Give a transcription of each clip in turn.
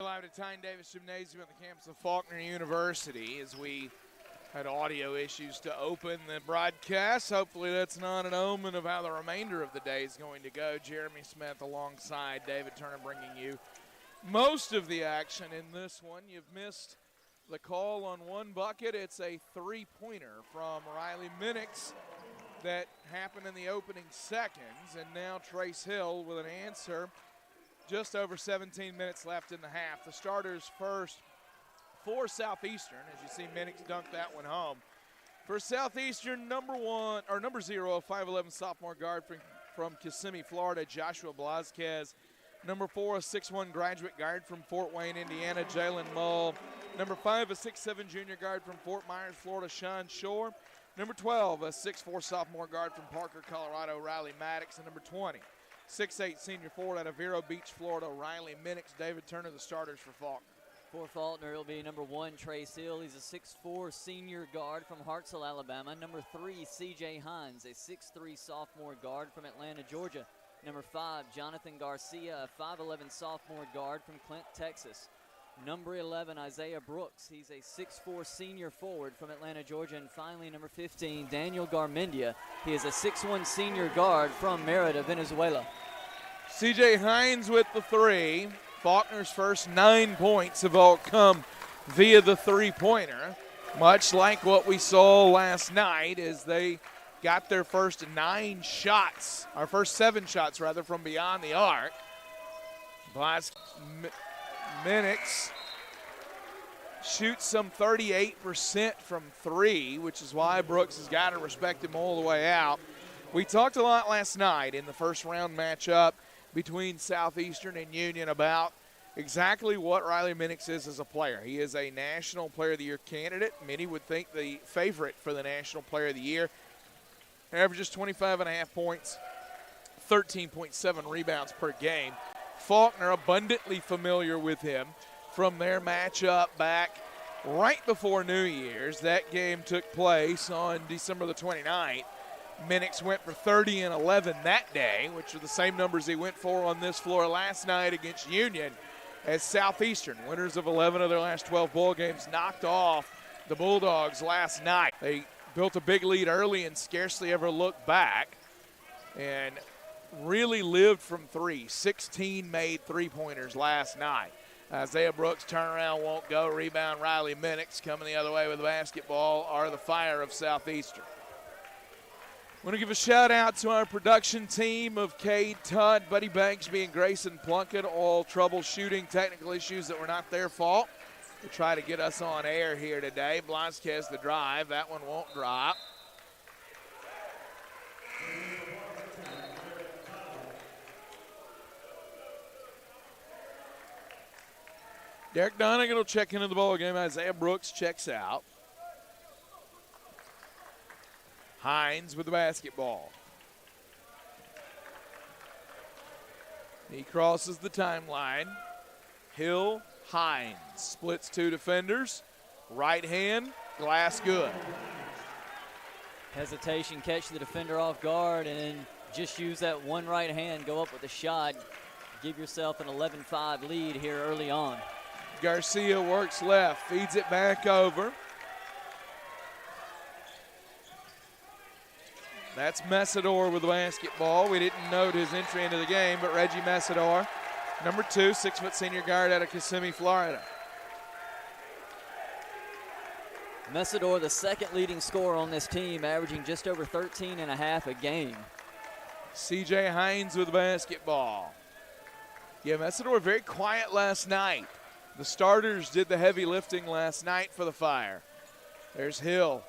Live at Tyne Davis Gymnasium on the campus of Faulkner University as we had audio issues to open the broadcast. Hopefully that's not an omen of how the remainder of the day is going to go. Jeremy Smith alongside David Turner bringing you most of the action in this one. You've missed the call on one bucket. It's a three-pointer from Riley Minix that happened in the opening seconds, and now Trace Hill with an answer. Just over 17 minutes left in the half. The starters first for Southeastern, as you see Minix dunk that one home. For Southeastern, number 0, a 5'11 sophomore guard from Kissimmee, Florida, Joshua Blazquez. Number 4, a 6'1 graduate guard from Fort Wayne, Indiana, Jalen Mull. Number 5, a 6'7 junior guard from Fort Myers, Florida, Sean Shore. Number 12, a 6'4 sophomore guard from Parker, Colorado, Riley Maddox. And number 20, 6'8 senior forward out of Vero Beach, Florida, Riley Minix. David Turner, the starters for Faulkner. For Faulkner, it'll be number 1, Trace Hill. He's a 6'4 senior guard from Hartselle, Alabama. Number 3, C.J. Hines, a 6'3 sophomore guard from Atlanta, Georgia. Number 5, Jonathan Garcia, a 5'11 sophomore guard from Clint, Texas. Number 11, Isaiah Brooks. He's a 6'4 senior forward from Atlanta, Georgia. And finally, number 15, Daniel Garmendia. He is a 6'1 senior guard from Merida, Venezuela. C.J. Hines with the three. Faulkner's first 9 points have all come via the three-pointer, much like what we saw last night as they got their first 7 shots from beyond the arc. Minix shoots some 38% from 3, which is why Brooks has got to respect him all the way out. We talked a lot last night in the first round matchup between Southeastern and Union about exactly what Riley Minix is as a player. He is a National Player of the Year candidate. Many would think the favorite for the National Player of the Year. Averages 25.5 points, 13.7 rebounds per game. Faulkner abundantly familiar with him from their matchup back right before New Year's. That game took place on December the 29th. Minix went for 30 and 11 that day, which are the same numbers he went for on this floor last night against Union, as Southeastern, winners of 11 of their last 12 ball games, knocked off the Bulldogs last night. They built a big lead early and scarcely ever looked back and really lived from 3. 16 made three-pointers last night. Isaiah Brooks turnaround won't go. Rebound Riley Minix coming the other way with the basketball are the Fire of Southeastern. I want to give a shout-out to our production team of Cade Tudd, Buddy Banksby, and Grayson Plunkett, all troubleshooting technical issues that were not their fault to try to get us on air here today. Blazquez the drive. That one won't drop. Derek Donegan will check into the ball game. Isaiah Brooks checks out. Hines with the basketball. He crosses the timeline. Hill, Hines. Splits 2 defenders. Right hand, glass good. Hesitation, catch the defender off guard, and then just use that one right hand, go up with a shot. Give yourself an 11-5 lead here early on. Garcia works left, feeds it back over. That's Messidor with the basketball. We didn't note his entry into the game, but Reggie Messidor, number 2, 6-foot senior guard out of Kissimmee, Florida. Messidor, the second leading scorer on this team, averaging just over 13.5 a game. C.J. Hines with the basketball. Yeah, Messidor very quiet last night. The starters did the heavy lifting last night for the Fire. There's Hill.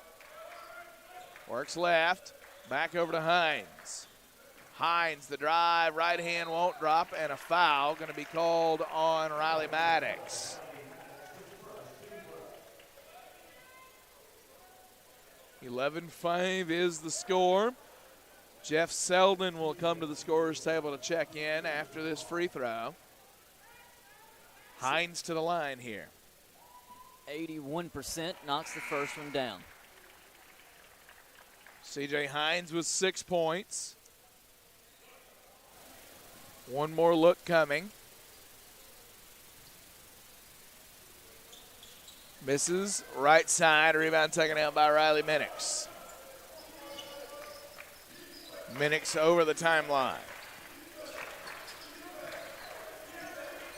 Works left. Back over to Hines. Hines, the drive, right hand won't drop, and a foul going to be called on Riley Maddox. (11-5) is the score. Jeff Selden will come to the scorer's table to check in after this free throw. Hines to the line here. 81%, knocks the first one down. C.J. Hines with 6 points. One more look coming. Misses right side. Rebound taken out by Riley Minix. Minix over the timeline.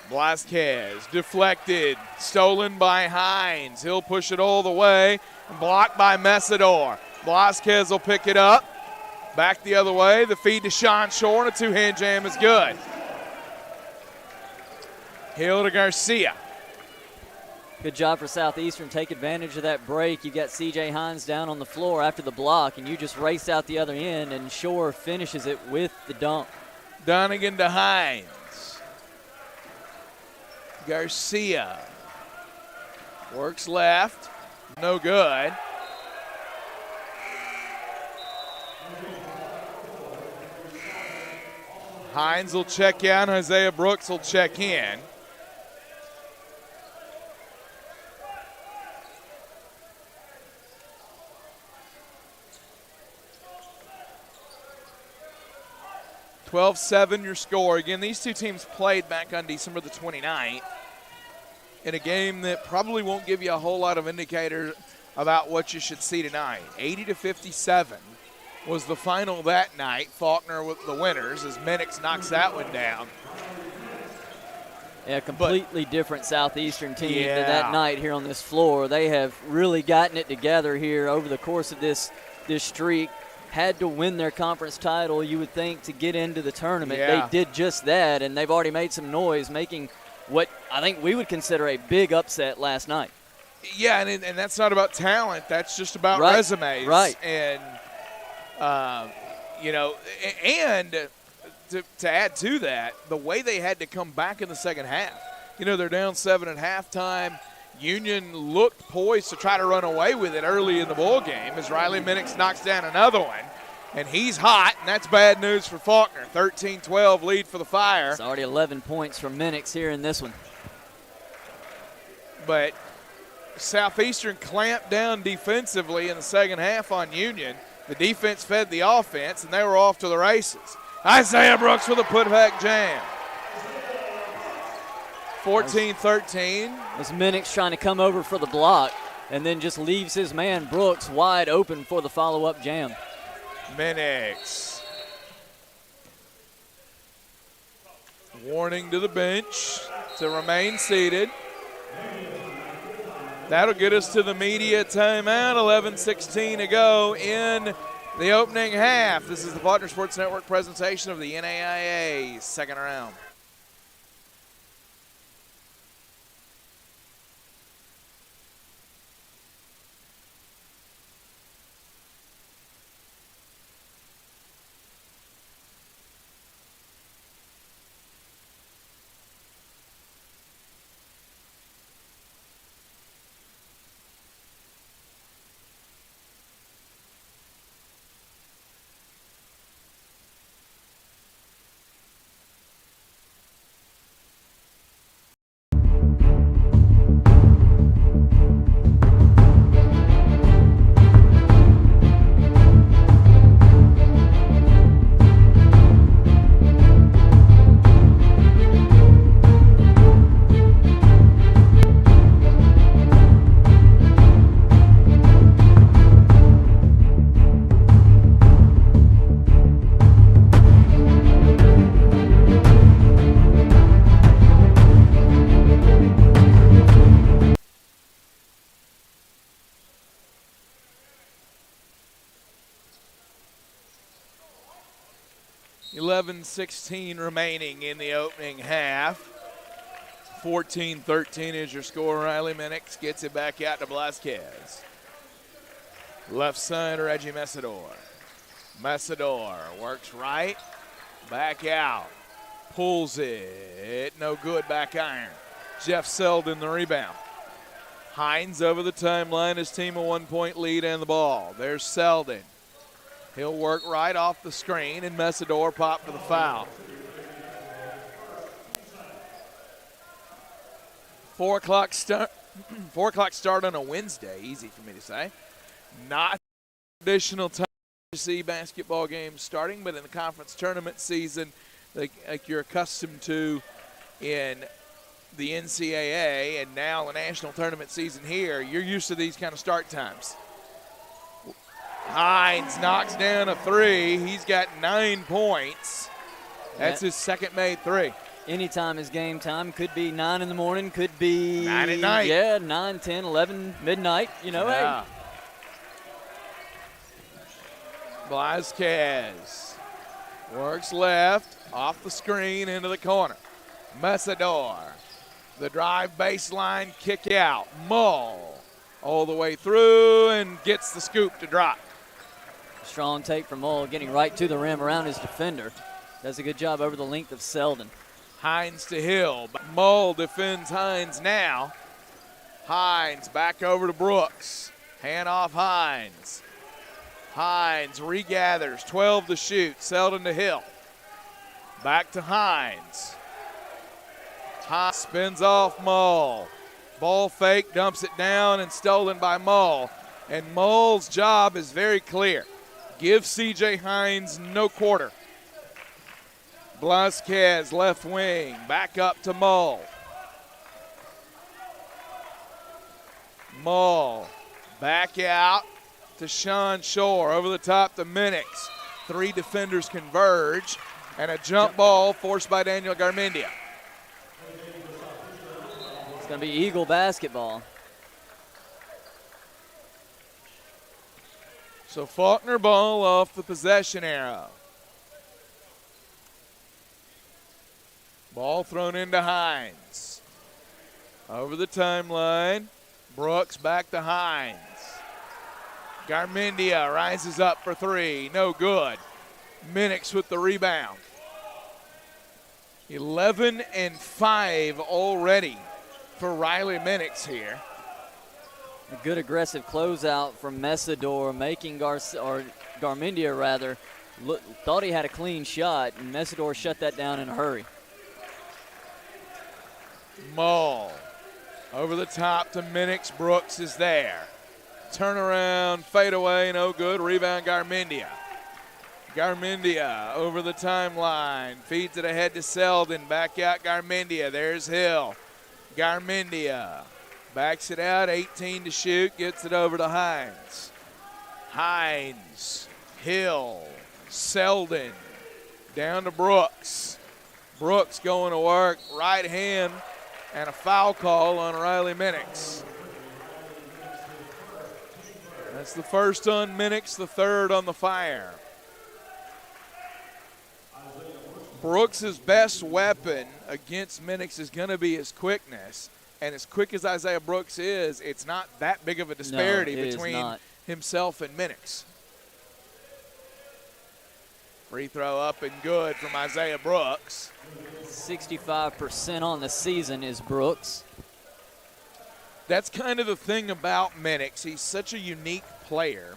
Blasquez deflected, stolen by Hines. He'll push it all the way, blocked by Mesidor. Blasquez will pick it up, back the other way. The feed to Sean Shore, and a two-hand jam is good. Hill to Garcia. Good job for Southeastern. Take advantage of that break. You got C.J. Hines down on the floor after the block, and you just race out the other end, and Shore finishes it with the dunk. Donegan to Hines. Garcia works left, no good. Hines will check out, Isaiah Brooks will check in. (12-7) your score. Again, these two teams played back on December the 29th in a game that probably won't give you a whole lot of indicator about what you should see tonight. 80-57 was the final that night. Faulkner with the winners as Minix knocks that one down. Yeah, completely different Southeastern team than that night here on this floor. They have really gotten it together here over the course of this streak. Had to win their conference title, you would think, to get into the tournament. Yeah. They did just that, and they've already made some noise, making what I think we would consider a big upset last night. Yeah, and that's not about talent. That's just about resumes. Right. And, you know, and to add to that, the way they had to come back in the second half. You know, they're down 7 at halftime. Union looked poised to try to run away with it early in the ball game as Riley Minix knocks down another one. And he's hot, and that's bad news for Faulkner. 13-12 lead for the Fire. It's already 11 points from Minix here in this one. But Southeastern clamped down defensively in the second half on Union. The defense fed the offense, and they were off to the races. Isaiah Brooks with a putback jam. 14-13. Was Minix trying to come over for the block and then just leaves his man Brooks wide open for the follow-up jam. Minix. Warning to the bench to remain seated. That'll get us to the media timeout. 11:16 to go in the opening half. This is the Faulkner Sports Network presentation of the NAIA second round. .16 remaining in the opening half. 14-13 is your score. Riley Minix gets it back out to Blasquez. Left side, Reggie Mesidor. Mesidor works right, back out, pulls it, no good, back iron. Jeff Selden the rebound. Hines over the timeline, his team a 1-point lead and the ball. There's Selden. He'll work right off the screen, and Mesidor popped for the foul. 4 o'clock start. 4 o'clock start on a Wednesday. Easy for me to say. Not traditional time to see basketball games starting, but in the conference tournament season, like you're accustomed to in the NCAA and now the national tournament season here, you're used to these kind of start times. Hines knocks down a three. He's got 9 points. That's his second made three. Anytime is game time. Could be 9 in the morning, could be 9 at night. Yeah, 9, 10, 11, midnight. You know, Yeah. hey. Blazquez works left, off the screen, into the corner. Mesador, the drive baseline, kick out. Mull all the way through and gets the scoop to drop. Strong take from Mull, getting right to the rim around his defender. Does a good job over the length of Selden. Hines to Hill. Mull defends Hines now. Hines back over to Brooks. Hand off Hines. Hines regathers, 12 to shoot. Selden to Hill. Back to Hines. Hines spins off Mull. Ball fake, dumps it down, and stolen by Mull. And Mull's job is very clear. Give C.J. Hines no quarter. Blazquez, left wing, back up to Mull. Mull, back out to Sean Shore, over the top to Minix. 3 defenders converge, and a jump ball forced by Daniel Garmendia. It's going to be Eagle basketball. So Faulkner ball off the possession arrow. Ball thrown into Hines. Over the timeline, Brooks back to Hines. Garmendia rises up for 3, no good. Minix with the rebound. 11 and 5 already for Riley Minix here. A good aggressive closeout from Mesador, making Garmendia rather, thought he had a clean shot, and Mesador shut that down in a hurry. Mull over the top to Minix. Brooks is there. Turnaround, fade away, no good. Rebound Garmendia. Garmendia over the timeline, feeds it ahead to Selden. Back out Garmendia. There's Hill. Garmendia backs it out, 18 to shoot, gets it over to Hines. Hines, Hill, Selden, down to Brooks. Brooks going to work, right hand, and a foul call on Riley Minix. That's the first on Minix, the third on the Fire. Brooks' best weapon against Minix is going to be his quickness. And as quick as Isaiah Brooks is, it's not that big of a disparity between himself and Minix. Free throw up and good from Isaiah Brooks. 65% on the season is Brooks. That's kind of the thing about Minix. He's such a unique player.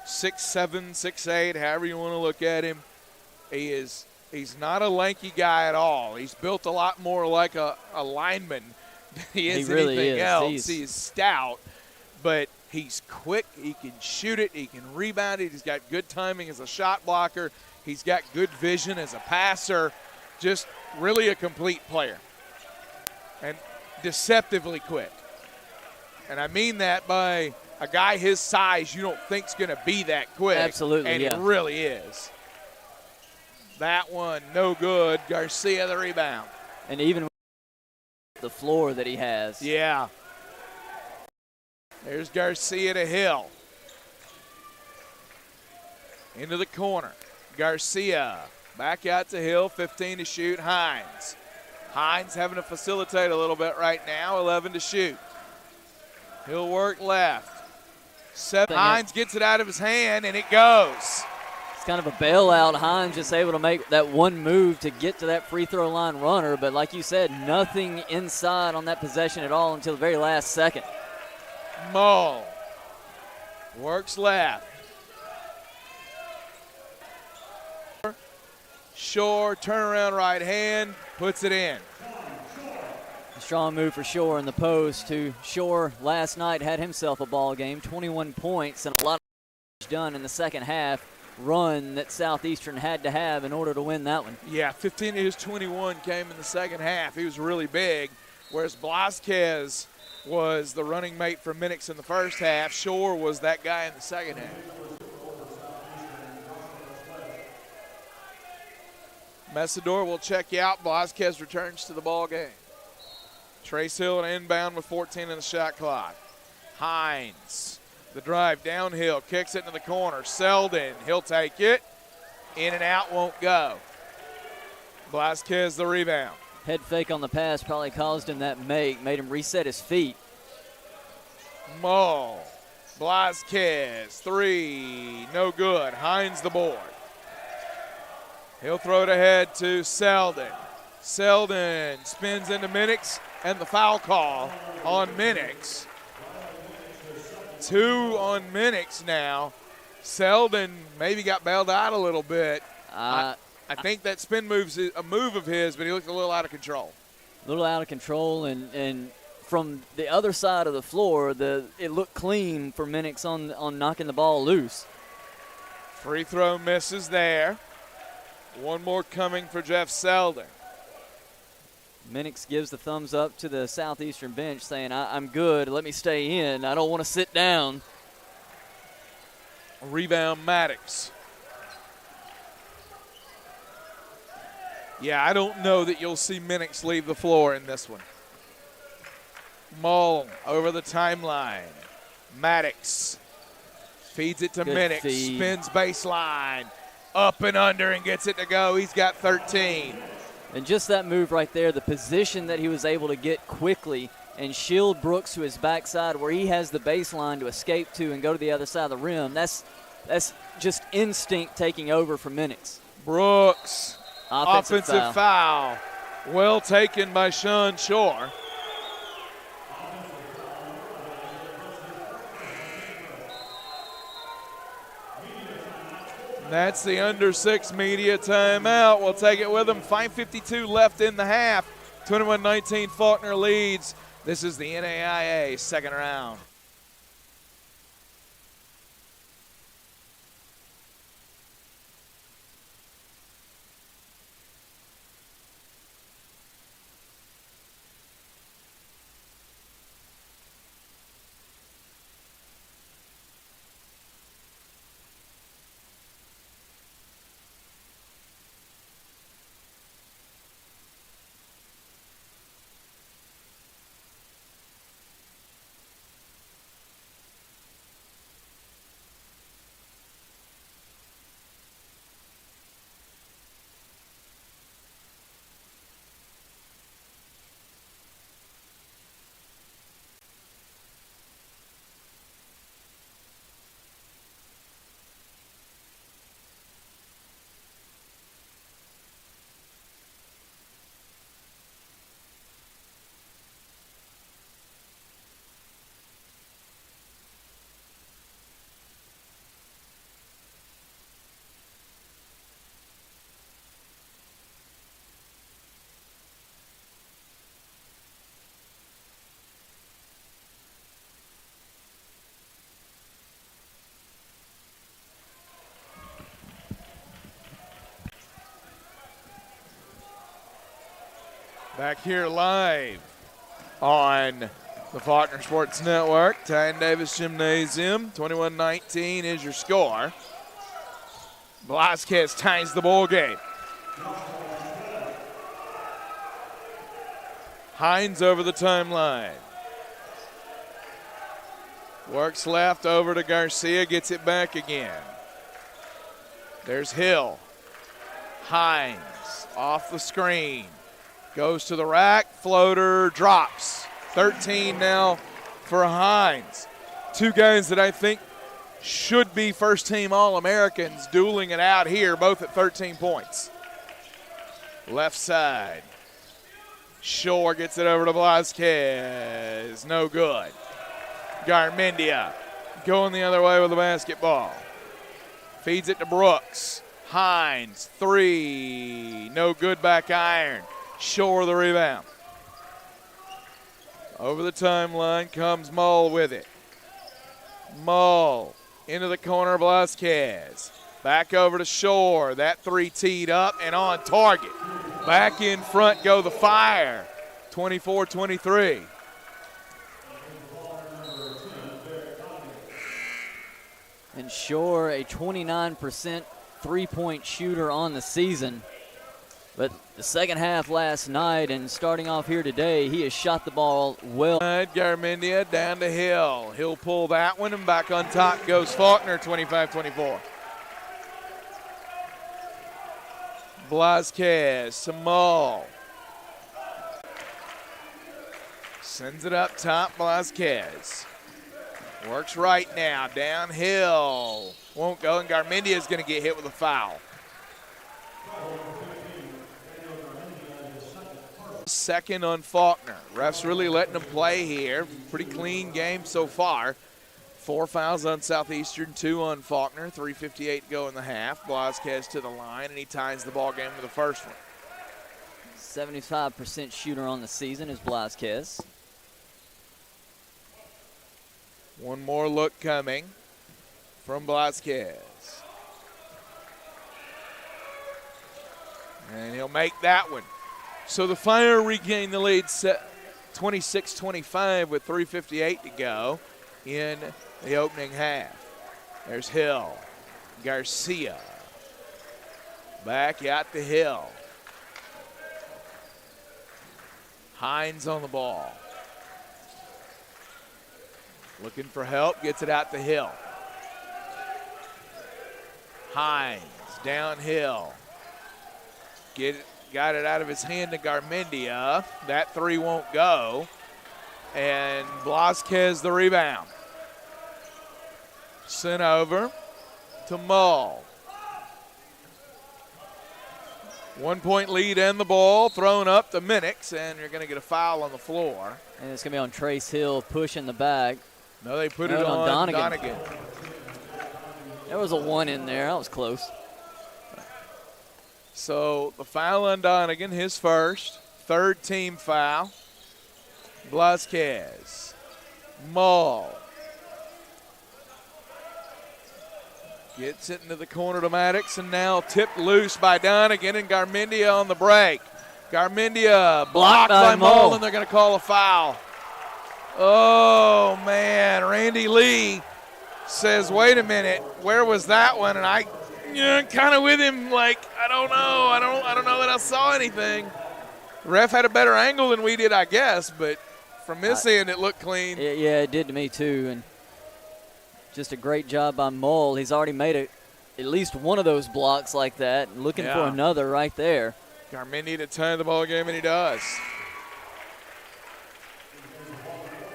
6'7", 6'8", however you want to look at him. He's not a lanky guy at all. He's built a lot more like a lineman than he is anything else. He's stout, but he's quick. He can shoot it. He can rebound it. He's got good timing as a shot blocker. He's got good vision as a passer. Just really a complete player. And deceptively quick. And I mean that by a guy his size you don't think's going to be that quick. Absolutely, and it really is. That one, no good. Garcia the rebound. And even the floor that he has. Yeah. There's Garcia to Hill. Into the corner. Garcia back out to Hill, 15 to shoot. Hines. Hines having to facilitate a little bit right now, 11 to shoot. He'll work left. Hines gets it out of his hand, and it goes. It's kind of a bailout. Hines just able to make that one move to get to that free throw line runner, but like you said, nothing inside on that possession at all until the very last second. Mull works left. Shore, turnaround right hand, puts it in. A strong move for Shore in the post. Shore last night had himself a ball game, 21 points and a lot of done in the second half run that Southeastern had to have in order to win that one. Yeah, 15 of his 21 came in the second half. He was really big. whereas Blasquez was the running mate for Minix in the first half. Shore was that guy in the second half. Messidor will check you out. Blasquez returns to the ball game. Trace Hill an inbound with 14 in the shot clock. Hines, the drive downhill, kicks it into the corner. Selden, he'll take it. In and out, won't go. Blasquez the rebound. Head fake on the pass probably caused him that made him reset his feet. Mull, Blasquez, three, no good. Hines the board. He'll throw it ahead to Selden. Selden spins into Minix, and the foul call on Minix. 2 on Minix now. Selden maybe got bailed out a little bit. I think that spin move's a move of his, but he looked a little out of control. A little out of control, and from the other side of the floor, it looked clean for Minix on knocking the ball loose. Free throw misses there. One more coming for Jeff Selden. Minix gives the thumbs up to the Southeastern bench saying, I'm good, let me stay in. I don't want to sit down. Rebound Maddox. Yeah, I don't know that you'll see Minix leave the floor in this one. Mull over the timeline. Maddox feeds it to Minix. Spins baseline. Up and under and gets it to go. He's got 13. And just that move right there, the position that he was able to get quickly and shield Brooks to his backside where he has the baseline to escape to and go to the other side of the rim. That's just instinct taking over for Minix. Brooks, offensive foul. Well taken by Sean Shore. That's the under 6 media timeout. We'll take it with them. 5:52 left in the half. 21-19 Faulkner leads. This is the NAIA second round. Back here live on the Faulkner Sports Network. Tyne Davis Gymnasium. 21-19 is your score. Blasquez ties the ball game. Hines over the timeline. Works left over to Garcia, gets it back again. There's Hill. Hines off the screen. Goes to the rack, floater, drops. 13 now for Hines. Two guys that I think should be first-team All-Americans dueling it out here, both at 13 points. Left side. Shore gets it over to Blasquez. No good. Garmendia going the other way with the basketball. Feeds it to Brooks. Hines, three. No good, back iron. Shore the rebound. Over the timeline comes Mull with it. Mull into the corner, Blasquez. Back over to Shore. That three teed up and on target. Back in front go the Fire. 24-23. And Shore, a 29% three-point shooter on the season. But the second half last night and starting off here today, he has shot the ball well. Garmendia down to Hill. He'll pull that one, and back on top goes Faulkner, 25-24. Blazquez to Mull. Sends it up top, Blazquez. Works right now, downhill. Won't go, and Garmendia is going to get hit with a foul. Second on Faulkner. Refs really letting him play here. Pretty clean game so far. 4 fouls on Southeastern, 2 on Faulkner. 3:58 to go in the half. Blazquez to the line, and he ties the ball game with the first one. 75% shooter on the season is Blazquez. One more look coming from Blazquez. And he'll make that one. So the Fire regain the lead 26-25 with 3:58 to go in the opening half. There's Hill. Garcia. Back out to Hill. Hines on the ball. Looking for help, gets it out to Hill. Hines downhill. Got it out of his hand to Garmendia. That three won't go. And Blazquez the rebound. Sent over to Mull. 1 point lead and the ball thrown up to Minix, and you're going to get a foul on the floor. And it's going to be on Trace Hill pushing the back. No, they put it on Donegan. There was a one in there. That was close. So the foul on Donegan, his first. Third team foul. Blazquez. Mull. Gets it into the corner to Maddox, and now tipped loose by Donegan, and Garmendia on the break. Garmendia blocked by Mull, and they're going to call a foul. Oh, man. Randy Lee says, wait a minute, where was that one? And I kind of with him like, I don't know. I don't know that I saw anything. The ref had a better angle than we did, I guess, but from this end it looked clean. Yeah, it did to me too. And just a great job by Mull. He's already made at least one of those blocks like that. Looking for another right there. Garmendia to tie the ball game, and he does.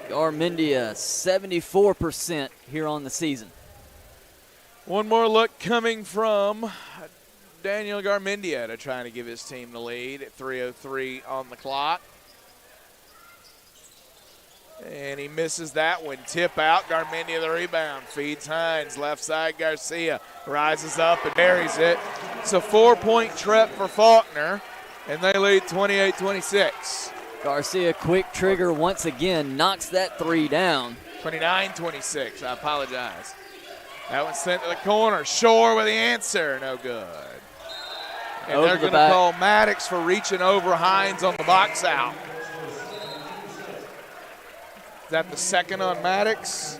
Garmendia, 74% here on the season. One more look coming from Daniel Garmendia to trying to give his team the lead at 3:03 on the clock. And he misses that one. Tip out. Garmendia the rebound. Feeds Hines. Left side. Garcia rises up and buries it. It's a 4-point trip for Faulkner, and they lead 28-26. Garcia, quick trigger once again, knocks that three down. 29-26. I apologize. That one sent to the corner. Shore with the answer. No good. And they're going to call Maddox for reaching over Hines on the box out. Is that the second on Maddox?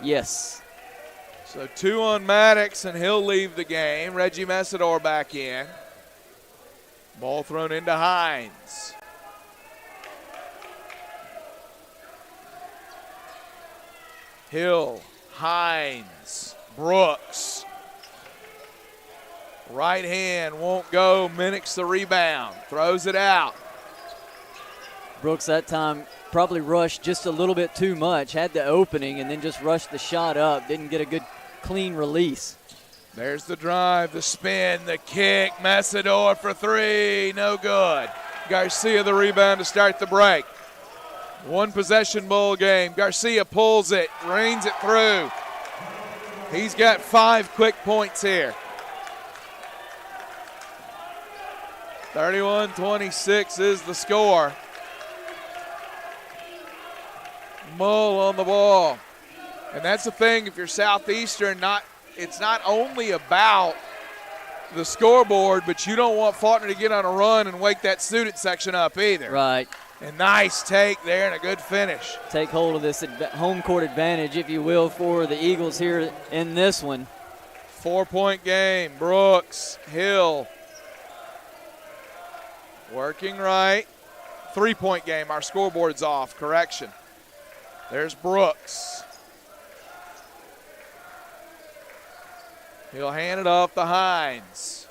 Yes. So 2 on Maddox, and he'll leave the game. Reggie Messidor back in. Ball thrown into Hines. Hill, Hines, Brooks. Right hand won't go. Minix the rebound. Throws it out. Brooks that time probably rushed just a little bit too much. Had the opening and then just rushed the shot up. Didn't get a good clean release. There's the drive, the spin, the kick. Messidor for 3. No good. Garcia the rebound to start the break. One possession ball game. Garcia pulls it, rains it through. He's got 5 quick points here. 31-26 is the score. Mull on the ball. And that's the thing, if you're Southeastern, it's not only about the scoreboard, but you don't want Faulkner to get on a run and wake that student section up either. Right. And nice take there and a good finish. Take hold of this home court advantage, if you will, for the Eagles here in this one. 4-point game. Brooks, Hill. Working right. 3-point game. Our scoreboard's off. Correction. There's Brooks. He'll hand it off to Hines.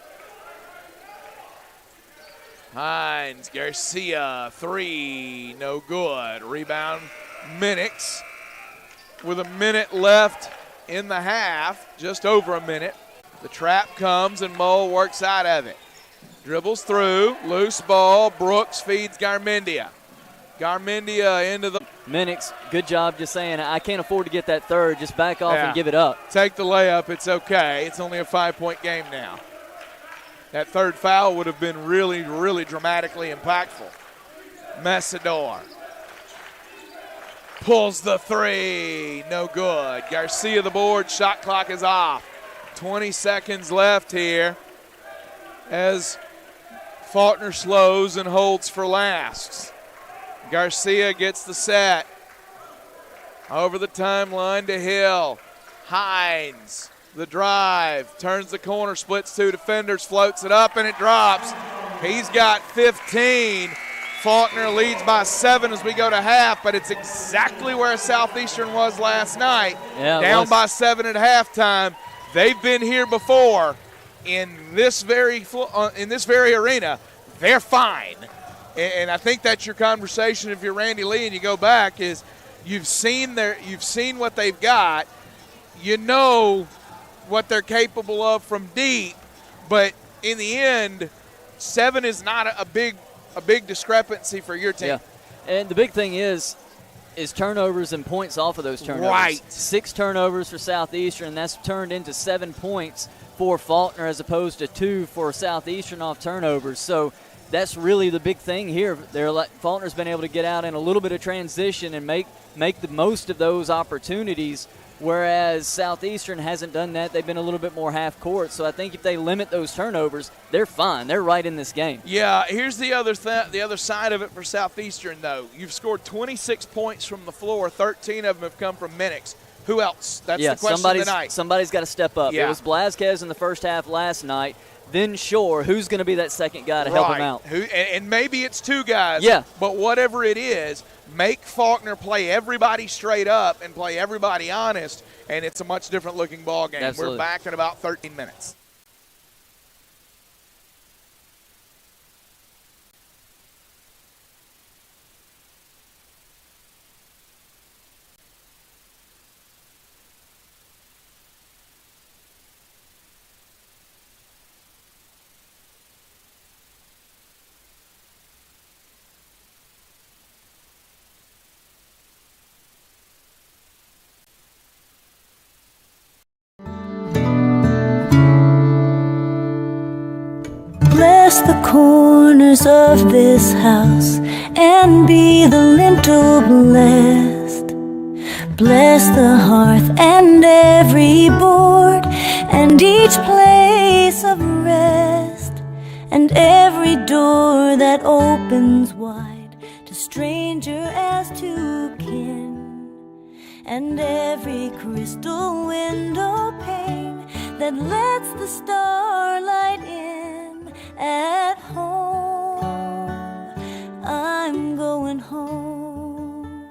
Hines, Garcia, 3, no good. Rebound, Minix. With a minute left in the half, just over a minute. The trap comes and Mole works out of it. Dribbles through, loose ball. Brooks feeds Garmendia. Garmendia into the. Minix, good job just saying, I can't afford to get that third. Just back off and give it up. Take the layup. It's okay. It's only a 5-point game now. That third foul would have been really, really dramatically impactful. Messidor pulls the 3. No good. Garcia the board. Shot clock is off. 20 seconds left here as Faulkner slows and holds for last. Garcia gets the set. Over the timeline to Hill. Hines, the drive, turns the corner, splits 2 defenders, floats it up, and it drops. He's got 15. Faulkner leads by 7 as we go to half, but it's exactly where Southeastern was last night. Yeah, down by 7 at halftime. They've been here before in this very arena. They're fine. And I think that's your conversation if you're Randy Lee and you go back is you've seen what they've got. You know what they're capable of from deep, but in the end, 7 is not a big discrepancy for your team. Yeah. And the big thing is turnovers and points off of those turnovers. Right. 6 turnovers for Southeastern, and that's turned into 7 points for Faulkner as opposed to 2 for Southeastern off turnovers. So that's really the big thing here. Faulkner's been able to get out in a little bit of transition and make the most of those opportunities, whereas Southeastern hasn't done that. They've been a little bit more half court. So I think if they limit those turnovers, they're fine. They're right in this game. Yeah, here's the other side of it for Southeastern, though. You've scored 26 points from the floor. 13 of them have come from Minix. Who else? That's the question tonight. Somebody's got to step up. Yeah. It was Blazquez in the first half last night. Then Shore, who's going to be that second guy to help him out? And maybe it's 2 guys. Yeah. But whatever it is, make Faulkner play everybody straight up and play everybody honest, and it's a much different looking ball game. Absolutely. We're back in about 13 minutes. Bless the corners of this house and be the lintel blessed. Bless the hearth and every board and each place of rest, and every door that opens wide to stranger as to kin, and every crystal window pane that lets the starlight in. At home, I'm going home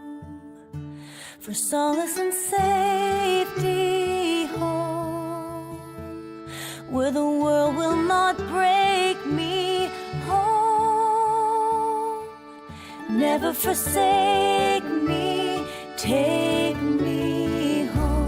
for solace and safety, home where the world will not break me, home. Never forsake me, take me home.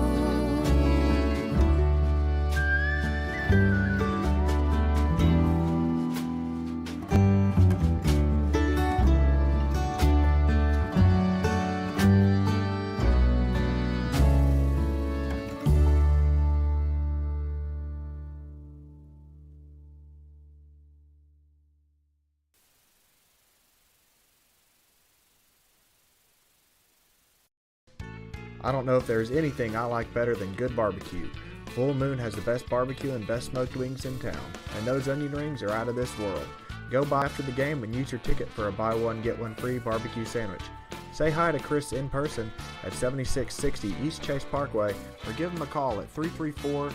I don't know if there's anything I like better than good barbecue. Full Moon has the best barbecue and best smoked wings in town, and those onion rings are out of this world. Go by after the game and use your ticket for a buy one get one free barbecue sandwich. Say hi to Chris in person at 7660 East Chase Parkway or give him a call at 334-676-5999.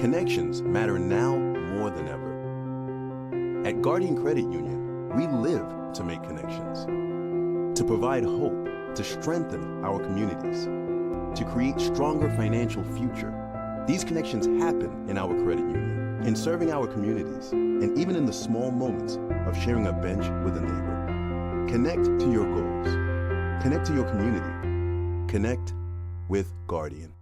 Connections matter now more than ever. At Guardian Credit Union, we live to make connections, to provide hope, to strengthen our communities, to create stronger financial future. These connections happen in our credit union, in serving our communities, and even in the small moments of sharing a bench with a neighbor. Connect to your goals. Connect to your community. Connect with Guardian.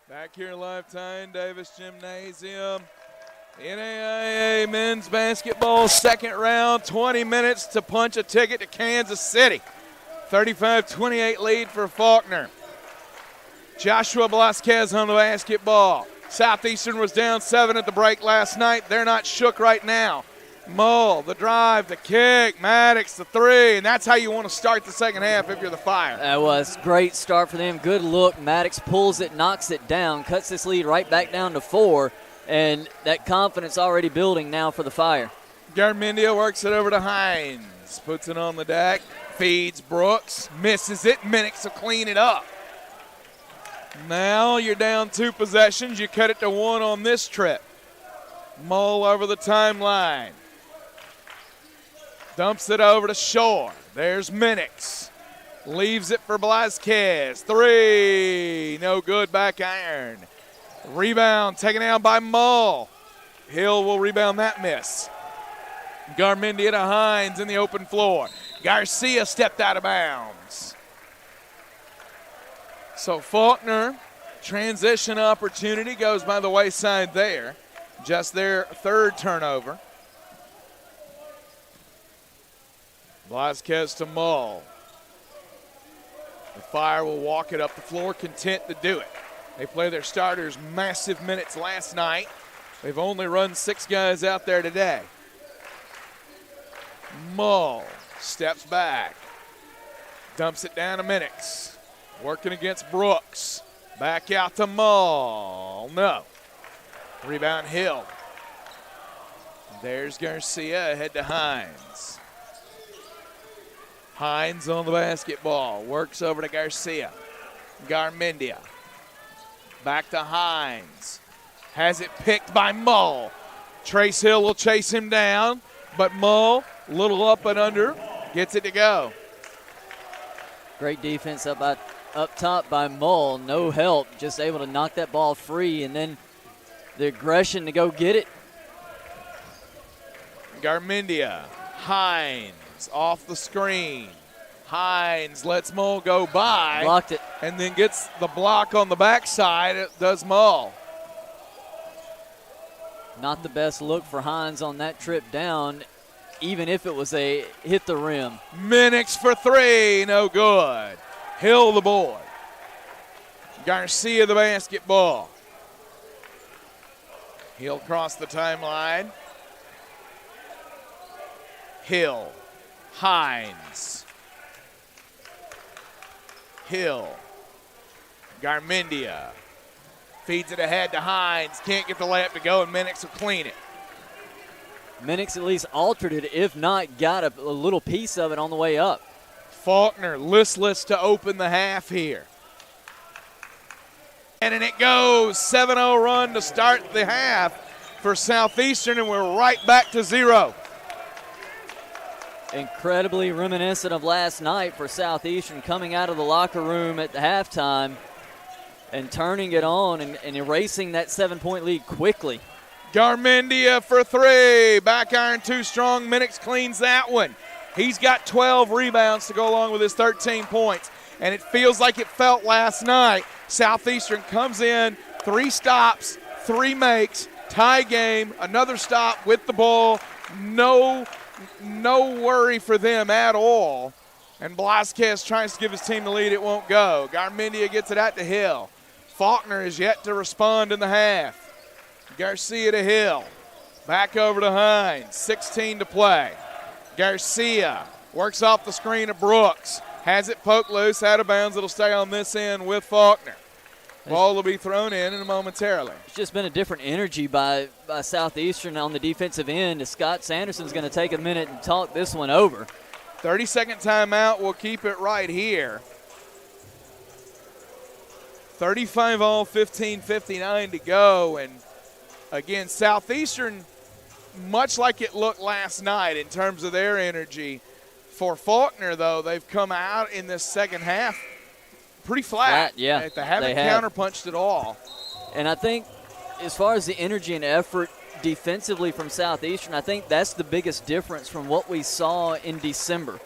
Back here live time, Davis Gymnasium. NAIA men's basketball second round, 20 minutes to punch a ticket to Kansas City. 35-28 lead for Faulkner. Joshua Velasquez on the basketball. Southeastern was down 7 at the break last night. They're not shook right now. Mull, the drive, the kick, Maddox, the three, and that's how you want to start the second half if you're the Fire. That was a great start for them. Good look. Maddox pulls it, knocks it down, cuts this lead right back down to 4, and that confidence already building now for the Fire. Garmendia works it over to Hines, puts it on the deck, feeds Brooks, misses it. Minix will clean it up. Now you're down 2 possessions. You cut it to 1 on this trip. Mull over the timeline. Dumps it over to Shore. There's Minix. Leaves it for Blazquez. 3. No good, back iron. Rebound taken down by Mull. Hill will rebound that miss. Garmendia to Hines in the open floor. Garcia stepped out of bounds. So Faulkner, transition opportunity, goes by the wayside there. Just their third turnover. Blazquez to Mull. The Fire will walk it up the floor, content to do it. They play their starters massive minutes last night. They've only run 6 guys out there today. Mull steps back. Dumps it down to Minix. Working against Brooks. Back out to Mull. No. Rebound Hill. There's Garcia ahead to Hines. Hines on the basketball. Works over to Garcia. Garmendia. Back to Hines. Has it picked by Mull. Trace Hill will chase him down, but Mull, a little up and under, gets it to go. Great defense up top by Mull. No help, just able to knock that ball free, and then the aggression to go get it. Garmendia. Hines off the screen. Hines lets Mull go by. Blocked it. And then gets the block on the backside. It does Mull. Not the best look for Hines on that trip down, even if it was a hit the rim. Minix for 3, no good. Hill the board. Garcia the basketball. He'll cross the timeline. Hill. Hines. Hill. Garmendia. Feeds it ahead to Hines. Can't get the layup to go, and Minix will clean it. Minix at least altered it, if not got a little piece of it on the way up. Faulkner listless to open the half here. And it goes. 7-0 run to start the half for Southeastern, and we're right back to 0. Incredibly reminiscent of last night for Southeastern, coming out of the locker room at the halftime and turning it on and erasing that 7-point lead quickly. Garmendia for 3. Back iron too strong. Minix cleans that one. He's got 12 rebounds to go along with his 13 points. And it feels like it felt last night. Southeastern comes in, 3 stops, 3 makes, tie game, another stop with the ball. No worry for them at all. And Blazquez tries to give his team the lead. It won't go. Garmendia gets it out to Hill. Faulkner is yet to respond in the half. Garcia to Hill. Back over to Hines. 16 to play. Garcia works off the screen of Brooks. Has it poked loose, out of bounds. It'll stay on this end with Faulkner. Ball will be thrown in momentarily. It's just been a different energy by Southeastern on the defensive end. Scott Sanderson's going to take a minute and talk this one over. 30-second timeout. We'll keep it right here. 35 all, 15:59 to go. And again, Southeastern, much like it looked last night in terms of their energy. For Faulkner, though, they've come out in this second half pretty flat. Yeah. They haven't counterpunched at all. And I think as far as the energy and effort defensively from Southeastern, I think that's the biggest difference from what we saw in December.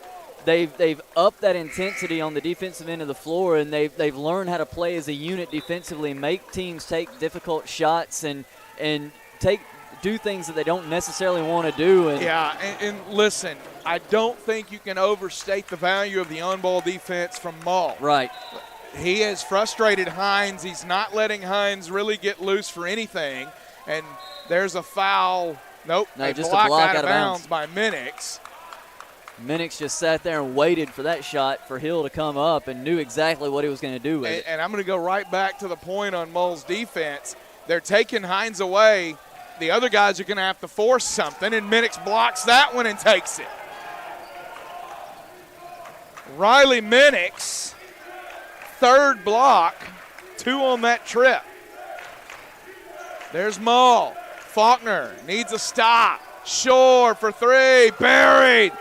They've upped that intensity on the defensive end of the floor, and they've learned how to play as a unit defensively, make teams take difficult shots and do things that they don't necessarily want to do. And listen, I don't think you can overstate the value of the on-ball defense from Mull. Right. He has frustrated Hines. He's not letting Hines really get loose for anything. And there's a foul. Nope. Just block a block out of bounds by Minix. Minix just sat there and waited for that shot for Hill to come up and knew exactly what he was going to do with it. And I'm going to go right back to the point on Mull's defense. They're taking Hines away. The other guys are going to have to force something, and Minix blocks that one and takes it. Riley Minix, third block, 2 on that trip. There's Mull. Faulkner needs a stop. Shore for three, buried.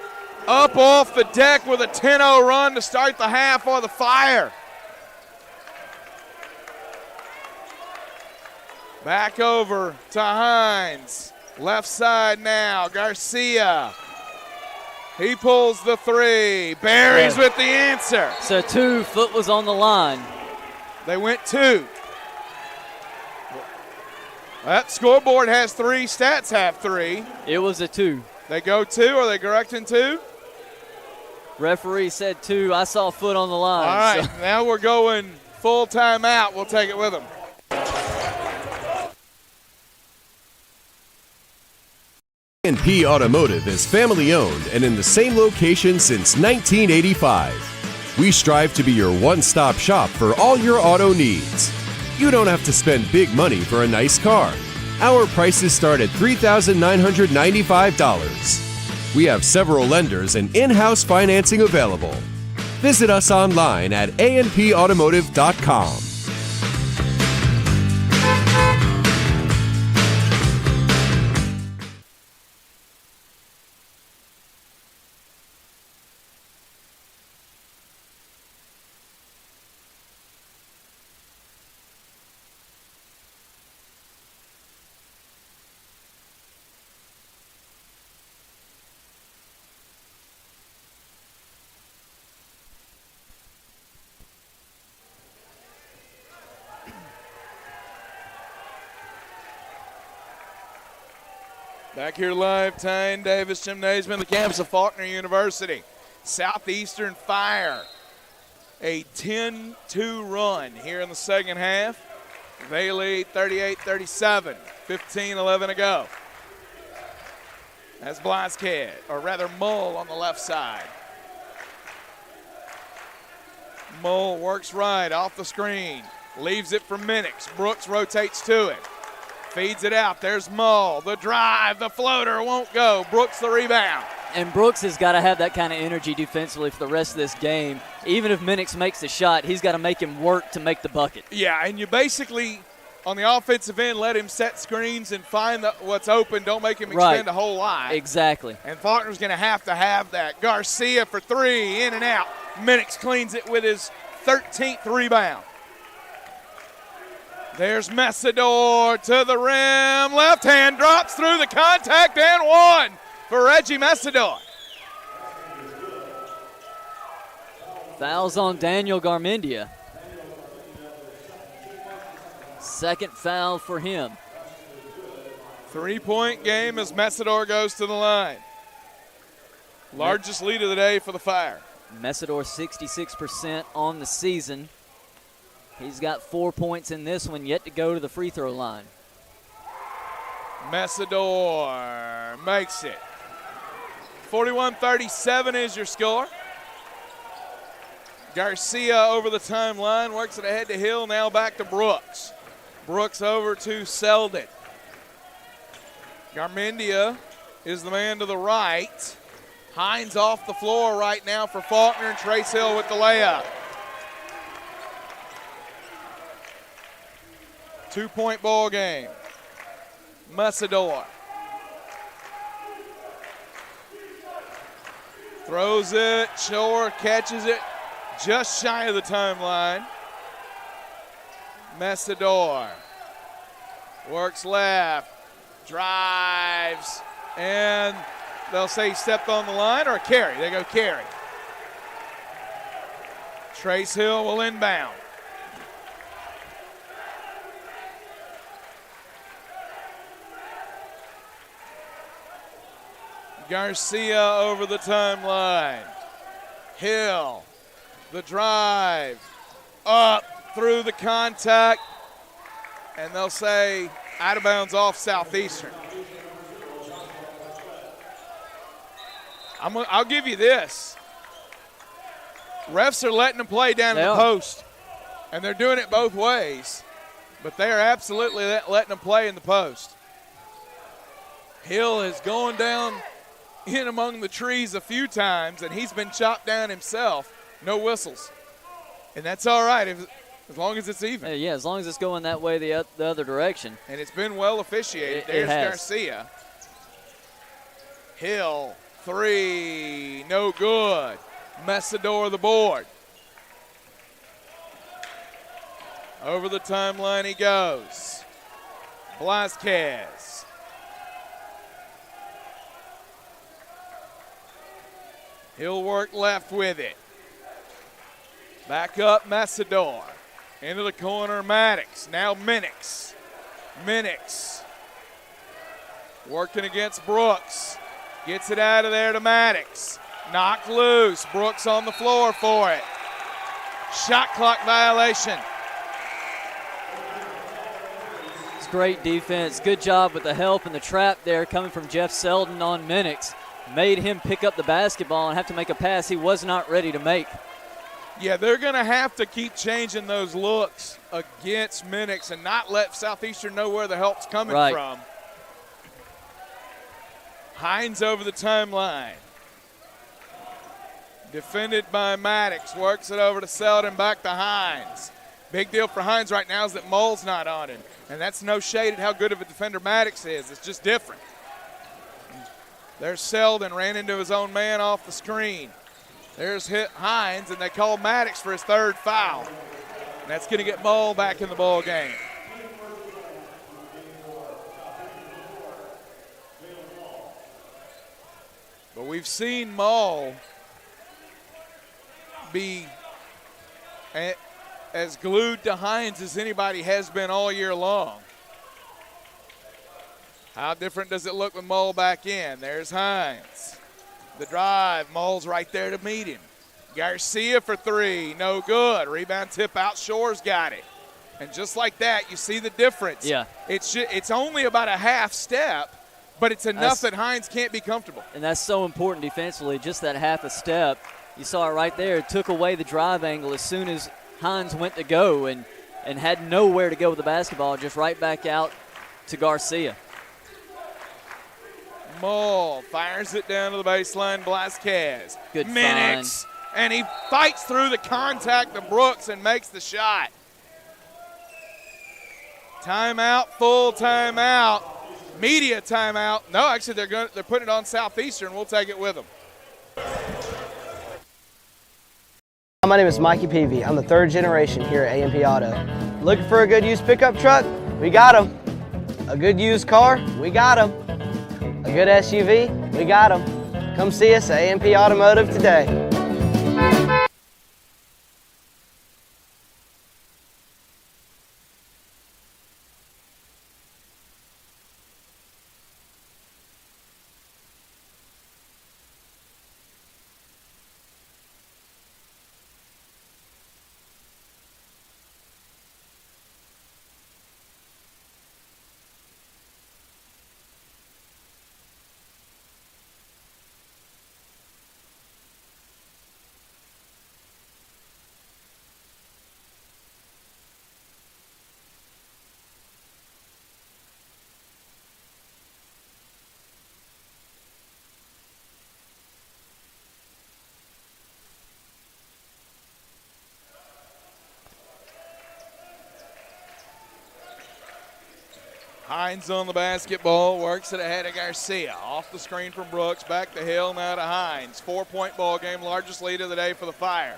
Up off the deck with a 10-0 run to start the half for the Fire. Back over to Hines. Left side now, Garcia. He pulls the three, buries with the answer. So 2 foot was on the line. They went 2. That scoreboard has 3, stats have 3. It was a 2. They go 2, are they correcting 2? Referee said 2. I saw foot on the line. All right, so. now we're going full timeout. We'll take it with them. A&P Automotive is family owned and in the same location since 1985. We strive to be your one-stop shop for all your auto needs. You don't have to spend big money for a nice car. Our prices start at $3,995. We have several lenders and in-house financing available. Visit us online at anpautomotive.com. Back here live, Tyne Davis Gymnasium, the campus of Faulkner University. Southeastern Fire, a 10-2 run here in the second half. They lead 38-37, 15-11 to go. That's Blasquez, or rather Mull on the left side. Mull works right off the screen, leaves it for Minix. Brooks rotates to it. Feeds it out. There's Mull. The drive, the floater won't go. Brooks the rebound. And Brooks has got to have that kind of energy defensively for the rest of this game. Even if Minix makes the shot, he's got to make him work to make the bucket. Yeah, and you basically, on the offensive end, let him set screens and find what's open. Don't make him extend a whole lot. Exactly. And Faulkner's going to have that. Garcia for three, in and out. Minix cleans it with his 13th rebound. There's Messidor to the rim. Left hand drops through the contact and one for Reggie Messidor. Fouls on Daniel Garmendia. Second foul for him. 3-point game as Messidor goes to the line. Largest lead of the day for the Fire. Messidor 66% on the season. He's got 4 points in this one, yet to go to the free throw line. Messidor makes it. 41-37 is your score. Garcia over the timeline, works it ahead to Hill, now back to Brooks. Brooks over to Selden. Garmendia is the man to the right. Hines off the floor right now for Faulkner, and Trace Hill with the layup. 2-point ball game. Messidor throws it. Shore catches it just shy of the timeline. Messidor works left, drives, and they'll say he stepped on the line or a carry. They go carry. Trace Hill will inbound. Garcia over the timeline. Hill, the drive, up through the contact, and they'll say out of bounds off Southeastern. I'll give you this. Refs are letting them play down in the post, and they're doing it both ways, but they are absolutely letting them play in the post. Hill is going down in among the trees a few times, and he's been chopped down himself. No whistles. And that's all right. If As long as it's even. Yeah, as long as it's going that way the other direction. And it's been well officiated. There's Garcia. Hill, 3, no good. Messidor the board. Over the timeline he goes. Blasquez. He'll work left with it. Back up Messidor. Into the corner, Maddox. Now Minix. Minix. Working against Brooks. Gets it out of there to Maddox. Knocked loose. Brooks on the floor for it. Shot clock violation. It's great defense. Good job with the help and the trap there coming from Jeff Selden on Minix. Made him pick up the basketball and have to make a pass he was not ready to make. Yeah, they're going to have to keep changing those looks against Minix and not let Southeastern know where the help's coming from. Hines over the timeline. Defended by Maddox. Works it over to Selden, back to Hines. Big deal for Hines right now is that Moll's not on him. And that's no shade at how good of a defender Maddox is. It's just different. There's Selden, ran into his own man off the screen. There's Hines, and they call Maddox for his third foul. And that's going to get Moll back in the ball game. But we've seen Moll be as glued to Hines as anybody has been all year long. How different does it look with Moll back in? There's Hines. The drive, Moll's right there to meet him. Garcia for 3, no good. Rebound tip out, Shore's got it. And just like that, you see the difference. Yeah. It's only about a half step, but it's enough that Hines can't be comfortable. And that's so important defensively, just that half a step. You saw it right there. It took away the drive angle as soon as Hines went to go and had nowhere to go with the basketball, just right back out to Garcia. Moll fires it down to the baseline. Blasquez. Good Minix. And he fights through the contact of Brooks and makes the shot. Timeout, full timeout. Media timeout. No, actually they're putting it on Southeastern. We'll take it with them. My name is Mikey Peavy. I'm the 3rd generation here at A&P Auto. Looking for a good used pickup truck? We got them. A good used car? We got them. A good SUV? We got them. Come see us at A&P Automotive today. Hines on the basketball, works it ahead of Garcia. Off the screen from Brooks, back to Hill, now to Hines. 4-point ball game, largest lead of the day for the Fire.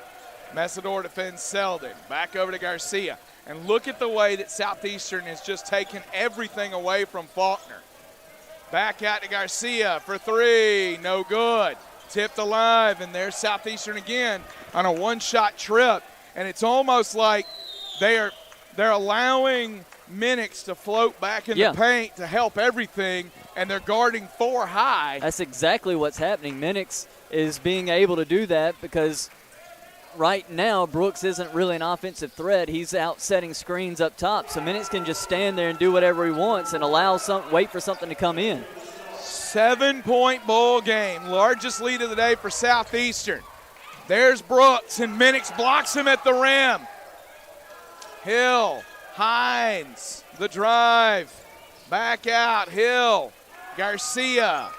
Messidor defends Selden. Back over to Garcia. And look at the way that Southeastern has just taken everything away from Faulkner. Back out to Garcia for 3, no good. Tipped alive, and there's Southeastern again on a one-shot trip. And it's almost like they're allowing Minix to float back in the paint to help everything, and they're guarding 4 high. That's exactly what's happening. Minix is being able to do that because right now Brooks isn't really an offensive threat. He's out setting screens up top, so Minix can just stand there and do whatever he wants and wait for something to come in. 7-point ball game, largest lead of the day for Southeastern. There's Brooks, and Minix blocks him at the rim. Hill, Hines, the drive, back out, Hill, Garcia.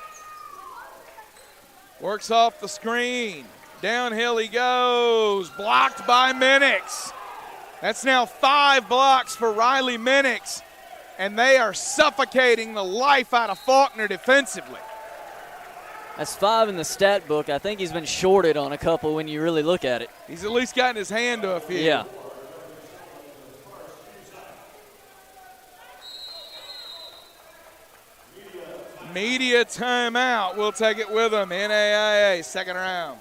Works off the screen, downhill he goes, blocked by Minix. That's now 5 blocks for Riley Minix, and they are suffocating the life out of Faulkner defensively. That's 5 in the stat book. I think he's been shorted on a couple when you really look at it. He's at least gotten his hand to a few. Yeah. Media timeout. We'll take it with them. NAIA, second round.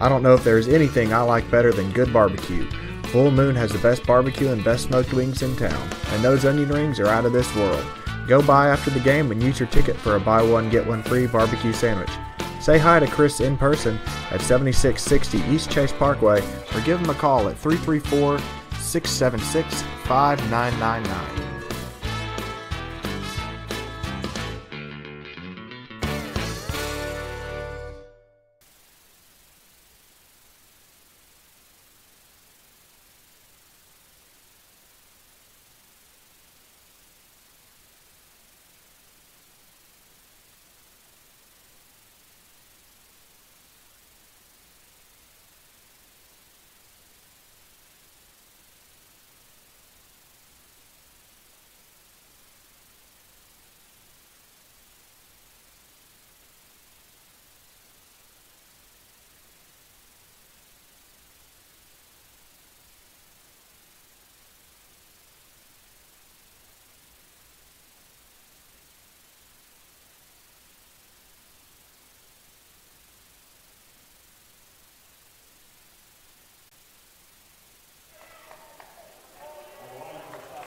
I don't know if there's anything I like better than good barbecue. Full Moon has the best barbecue and best smoked wings in town, and those onion rings are out of this world. Go by after the game and use your ticket for a buy one get one free barbecue sandwich. Say hi to Chris in person at 7660 East Chase Parkway or give him a call at 334-676-5999.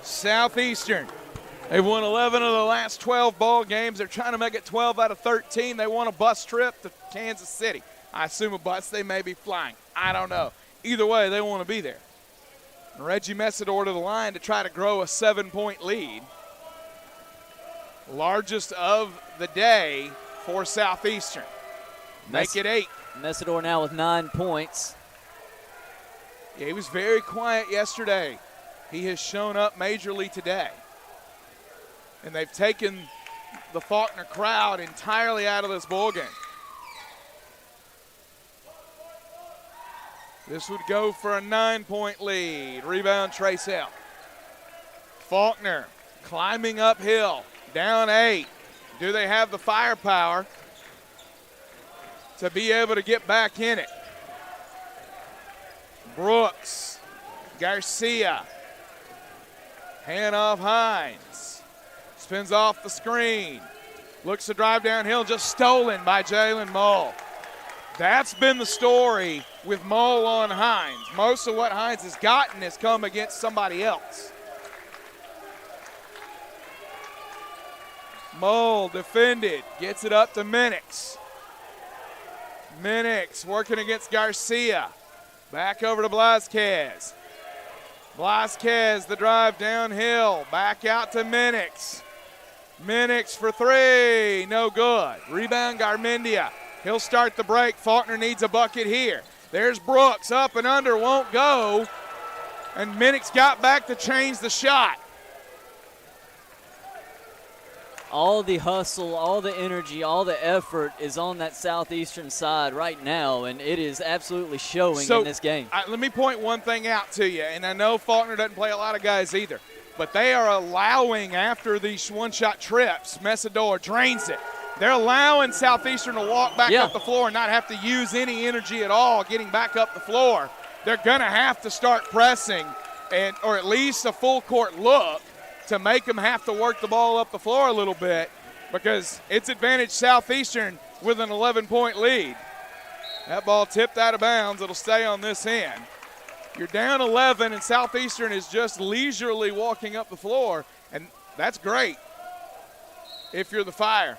Southeastern. They've won 11 of the last 12 ball games. They're trying to make it 12 out of 13. They want a bus trip to Kansas City. I assume a bus. They may be flying. I don't know. Either way, they want to be there. And Reggie Messidor to the line to try to grow a 7-point lead. Largest of the day for Southeastern. Make it 8. Messidor now with 9 points. Yeah, he was very quiet yesterday. He has shown up majorly today. And they've taken the Faulkner crowd entirely out of this ball game. This would go for a 9-point lead. Rebound, Trace Hill. Faulkner climbing uphill, down 8. Do they have the firepower to be able to get back in it? Brooks, Garcia, hand off Hines. Spins off the screen. Looks to drive downhill, just stolen by Jalen Mull. That's been the story with Mull on Hines. Most of what Hines has gotten has come against somebody else. Mull defended, gets it up to Minix. Minix working against Garcia. Back over to Blazquez. Blazquez, the drive downhill. Back out to Minix. Minix for 3, no good. Rebound, Garmendia. He'll start the break. Faulkner needs a bucket here. There's Brooks, up and under, won't go. And Minix got back to change the shot. All the hustle, all the energy, all the effort is on that Southeastern side right now, and it is absolutely showing in this game. Let me point one thing out to you, and I know Faulkner doesn't play a lot of guys either, but they are allowing, after these one-shot trips, Messidor drains it. They're allowing Southeastern to walk back up the floor and not have to use any energy at all getting back up the floor. They're going to have to start pressing, or at least a full-court look, to make them have to work the ball up the floor a little bit, because it's advantage Southeastern with an 11-point lead. That ball tipped out of bounds. It'll stay on this end. You're down 11, and Southeastern is just leisurely walking up the floor, and that's great if you're the Fire.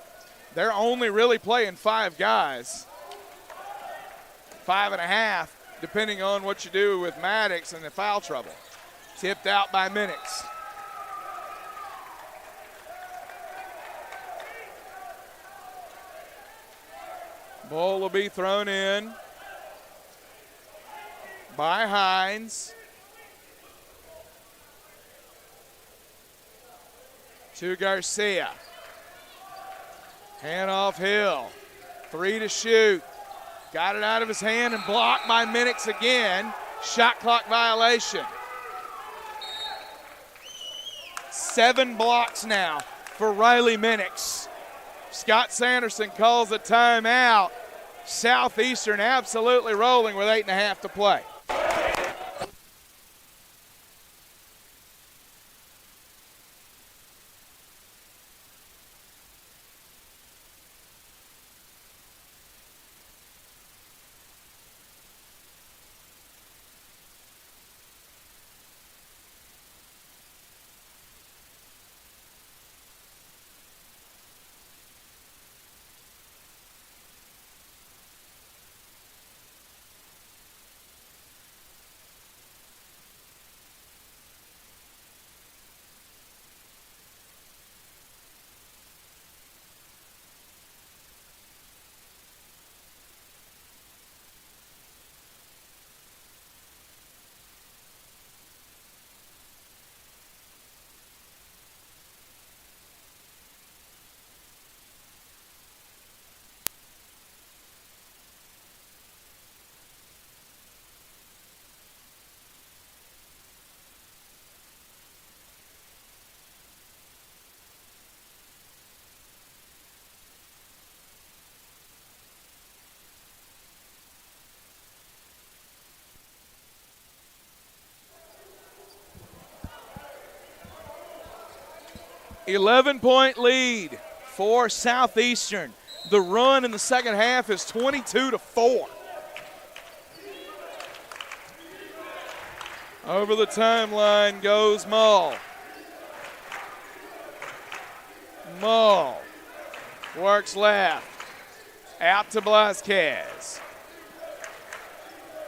They're only really playing 5 guys, 5.5, depending on what you do with Maddox and the foul trouble. Tipped out by Minix. Ball will be thrown in by Hines. To Garcia. Hand off Hill. 3 to shoot. Got it out of his hand and blocked by Minix again. Shot clock violation. 7 blocks now for Riley Minix. Scott Sanderson calls a timeout. Southeastern absolutely rolling with 8.5 to play. .11 lead for Southeastern. The run in the second half is 22-4. Over the timeline goes Mull. Mull works left. Out to Blasquez.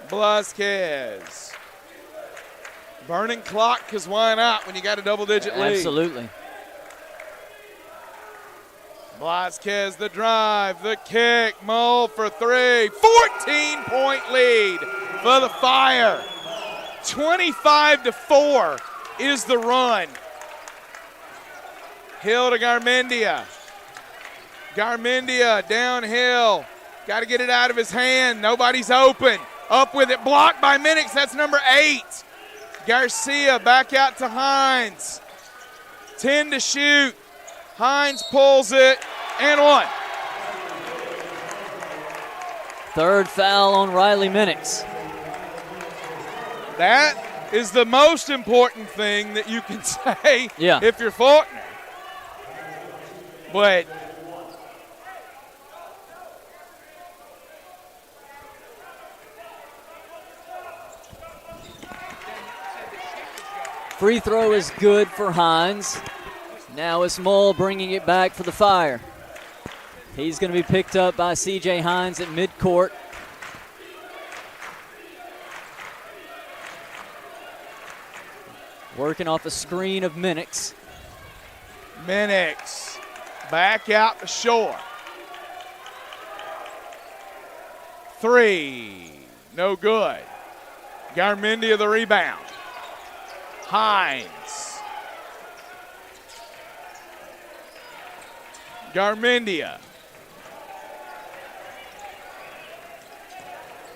Blasquez. Burning clock, because why not when you got a double-digit lead? Absolutely. Blasquez, the drive, the kick, Mull for 3. 14-point lead for the Fire. 25-4 is the run. Hill to Garmendia. Garmendia downhill. Got to get it out of his hand. Nobody's open. Up with it, blocked by Minix. That's number 8. Garcia back out to Hines. 10 to shoot. Hines pulls it and 1. Third foul on Riley Minix. That is the most important thing that you can say if you're Faulkner. But free throw is good for Hines. Now it's Mull bringing it back for the Fire. He's going to be picked up by C.J. Hines at midcourt. Working off a screen of Minix. Minix back out the shore. 3, no good. Garmendia the rebound. Hines. Garmendia.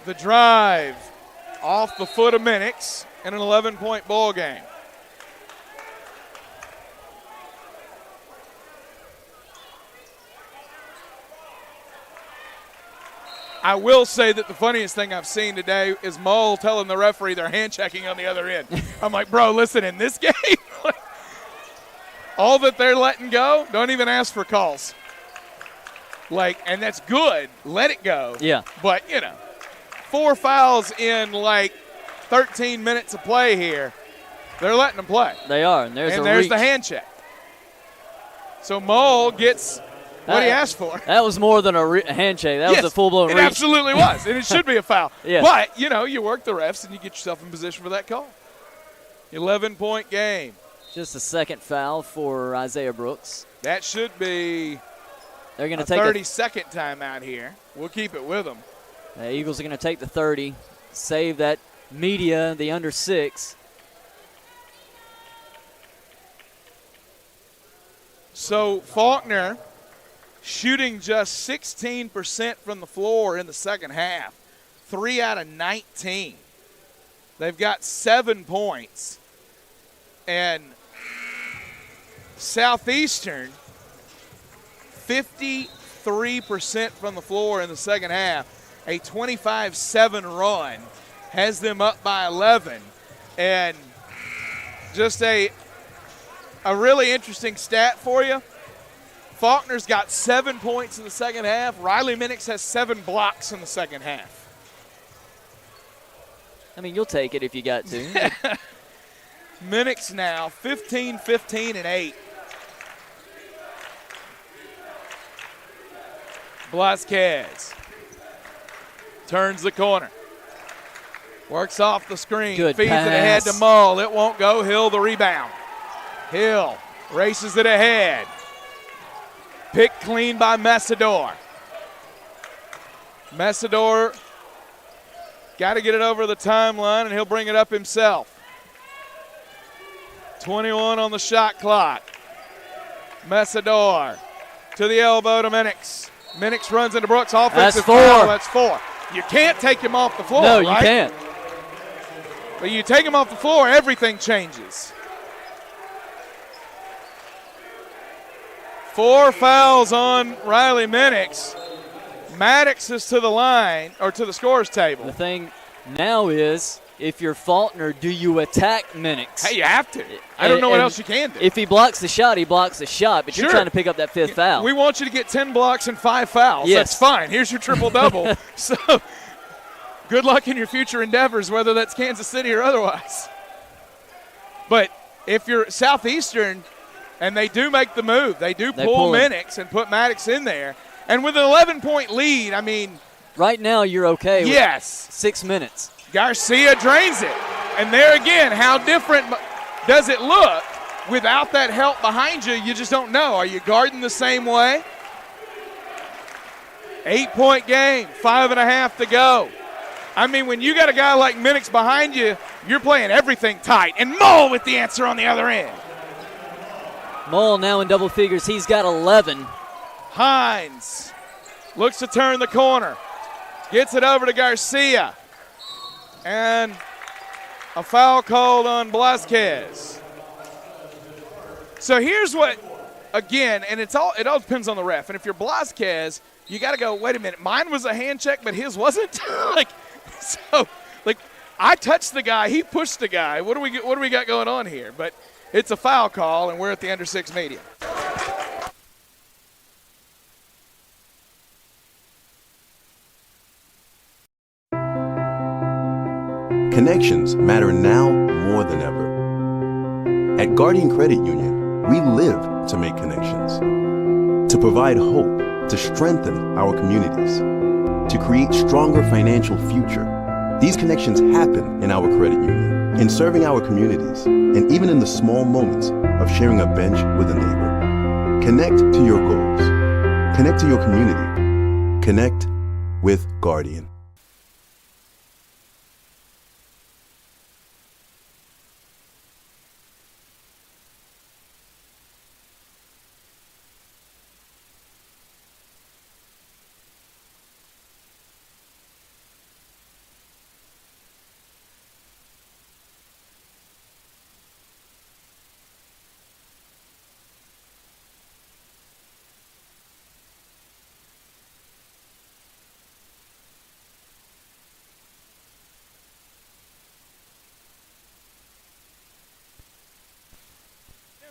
The drive off the foot of Minix in an 11-point ball game. I will say that the funniest thing I've seen today is Mull telling the referee they're hand checking on the other end. I'm like, bro, listen, in this game, all that they're letting go, don't even ask for calls. And that's good. Let it go. Yeah. But, 4 fouls in 13 minutes of play here. They're letting them play. They are. And there's the hand check. So Mull gets what he asked for. That was more than a handshake. That was a full-blown reach. It absolutely was, and it should be a foul. Yeah. But, you work the refs and you get yourself in position for that call. 11-point game. Just a second foul for Isaiah Brooks. That should be They're going to a take 30-second timeout here. We'll keep it with them. The Eagles are going to take the 30, save that media, the under 6. So Faulkner shooting just 16% from the floor in the second half, 3 out of 19. They've got 7 points. And Southeastern, 53% from the floor in the second half, a 25-7 run, has them up by 11. And just a really interesting stat for you. Faulkner's got 7 points in the second half. Riley Minix has 7 blocks in the second half. I mean, you'll take it if you got to. Minix now 15, 15, and 8. Blasquez turns the corner. Works off the screen. Good feeds pass. it ahead to Mull. It won't go. Hill the rebound. Hill races it ahead. Picked clean by Messidor. Messidor got to get it over the timeline, and he'll bring it up himself. 21 on the shot clock. Messidor to the elbow to Minix. Minix runs into Brooks. Offensive foul. That's 4. You can't take him off the floor, No, right? you can't. But you take him off the floor, everything changes. 4 fouls on Riley Minix. Maddox is to the line, or to the scorer's table. The thing now is, if you're Faulkner, do you attack Minix? Hey, you have to. I don't know what else you can do. If he blocks the shot, he blocks the shot, but Sure. you're trying to pick up that 5th foul. We want you to get 10 blocks and 5 fouls. Yes. That's fine. Here's your triple-double. So good luck in your future endeavors, whether that's Kansas City or otherwise. But if you're Southeastern and they do make the move, they pull Minix and put Maddox in there. And with an 11-point lead, I mean. Right now you're okay with 6 minutes. Garcia drains it. And there again, how different does it look without that help behind you? You just don't know. Are you guarding the same way? 8-point game, 5.5 to go. I mean, when you got a guy like Minix behind you, you're playing everything tight. And Mull with the answer on the other end. Mull now in double figures. He's got 11. Hines looks to turn the corner. Gets it over to Garcia. And a foul called on Blasquez. So here's what, again, and it all depends on the ref. And if you're Blasquez, you got to go, wait a minute, mine was a hand check, but his wasn't? I touched the guy, he pushed the guy. What do we got going on here? But it's a foul call, and we're at the under 6 medium. Connections matter now more than ever. At Guardian Credit Union, we live to make connections, to provide hope, to strengthen our communities, to create stronger financial future. These connections happen in our credit union, in serving our communities, and even in the small moments of sharing a bench with a neighbor. Connect to your goals. Connect to your community. Connect with Guardian.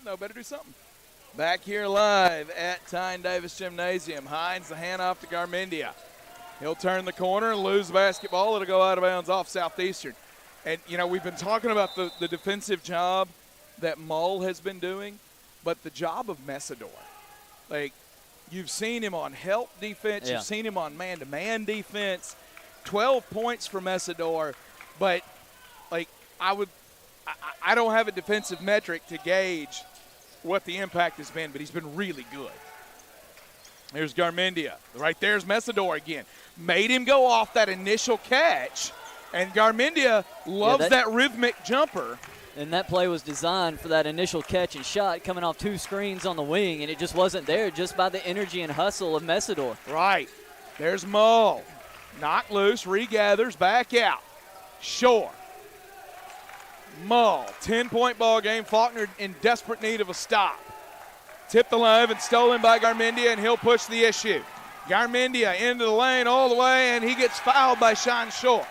No, better do something. Back here live at Tyne Davis Gymnasium. Hines the handoff to Garmendia. He'll turn the corner and lose the basketball. It'll go out of bounds off Southeastern. And, you know, we've been talking about the defensive job that Mull has been doing, but the job of Messidor. Like, you've seen him on help defense. Yeah. You've seen him on man-to-man defense. 12 points for Messidor. But, like, I don't have a defensive metric to gauge what the impact has been, but he's been really good. There's Garmendia. Right there's Messidor again. Made him go off that initial catch, and Garmendia loves that rhythmic jumper. And that play was designed for that initial catch and shot coming off 2 screens on the wing, and it just wasn't there just by the energy and hustle of Messidor. Right. There's Mull. Knocked loose, regathers, back out. Shore. Mull, 10-point ball game. Faulkner in desperate need of a stop. Tipped alive and stolen by Garmendia, and he'll push the issue. Garmendia into the lane all the way, and he gets fouled by Sean Shore.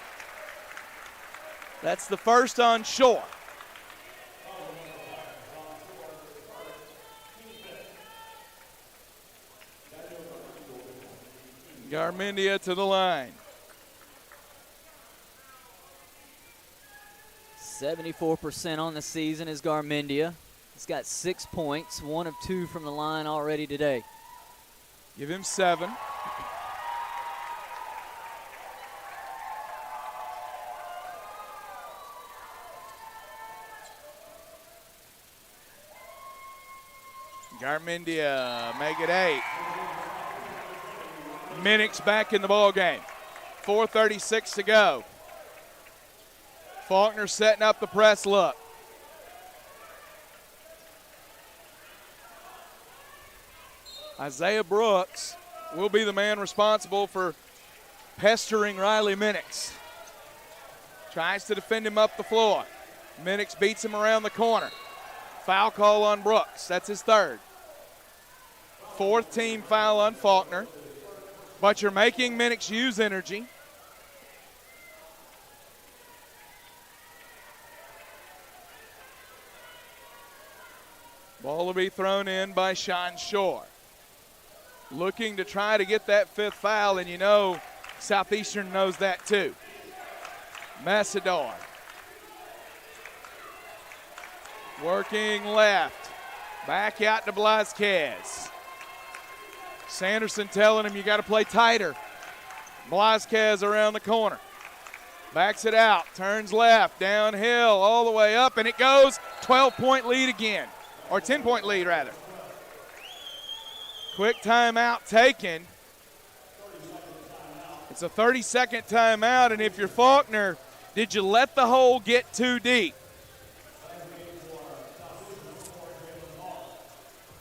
That's the first on Shore. Garmendia to the line. 74% on the season is Garmendia. He's got 6 points, 1 of 2 from the line already today. Give him 7. Garmendia make it 8. Minix back in the ball game. 4:36 to go. Faulkner setting up the press look. Isaiah Brooks will be the man responsible for pestering Riley Minix. Tries to defend him up the floor. Minix beats him around the corner. Foul call on Brooks. That's his 3rd. 4th team foul on Faulkner. But you're making Minix use energy. Ball will be thrown in by Sean Shore. Looking to try to get that 5th foul, and you know Southeastern knows that too. Messidor. Working left. Back out to Blazquez. Sanderson telling him you got to play tighter. Blazquez around the corner. Backs it out. Turns left. Downhill. All the way up. And it goes. 12-point lead again. Or 10-point lead, rather. Quick timeout taken. It's a 30-second timeout. And if you're Faulkner, did you let the hole get too deep?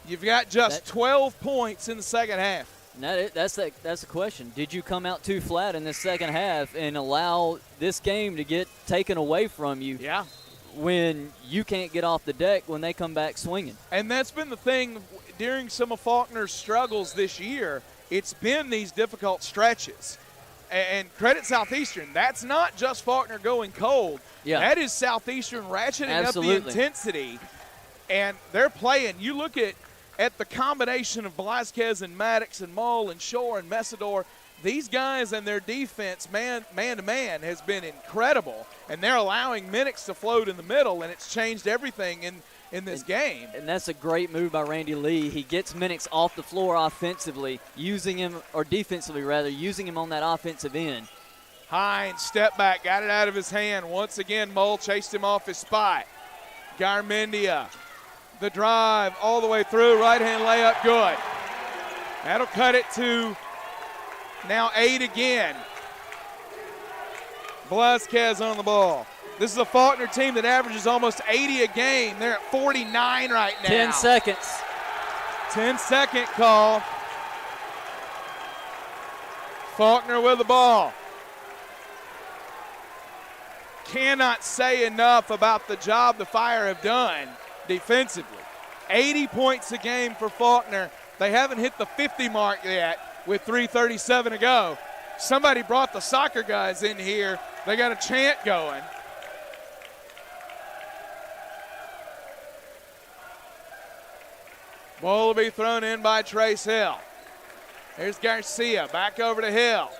You've got just 12 points in the second half. That's the question. Did you come out too flat in the second half and allow this game to get taken away from you? Yeah. When you can't get off the deck when they come back swinging. And that's been the thing during some of Faulkner's struggles this year. It's been these difficult stretches. And credit Southeastern, that's not just Faulkner going cold. Yeah. That is Southeastern ratcheting Absolutely. up the intensity. And they're playing. You look at the combination of Blazquez and Maddox and Mull and Shore and Messidor, these guys and their defense, man-to-man, has been incredible. And they're allowing Minix to float in the middle, and it's changed everything in this game. And that's a great move by Randy Lee. He gets Minix off the floor offensively, using him, or defensively rather, using him on that offensive end. Hines, step back, got it out of his hand. Once again, Mull chased him off his spot. Garmendia, the drive all the way through, right-hand layup, good. That'll cut it to now 8 again. Blazquez on the ball. This is a Faulkner team that averages almost 80 a game. They're at 49 right now. 10 seconds. 10-second call. Faulkner with the ball. Cannot say enough about the job the Fire have done defensively. 80 points a game for Faulkner. They haven't hit the 50 mark yet with 3:37 to go. Somebody brought the soccer guys in here. They got a chant going. Ball will be thrown in by Trace Hill. Here's Garcia, back over to Hill.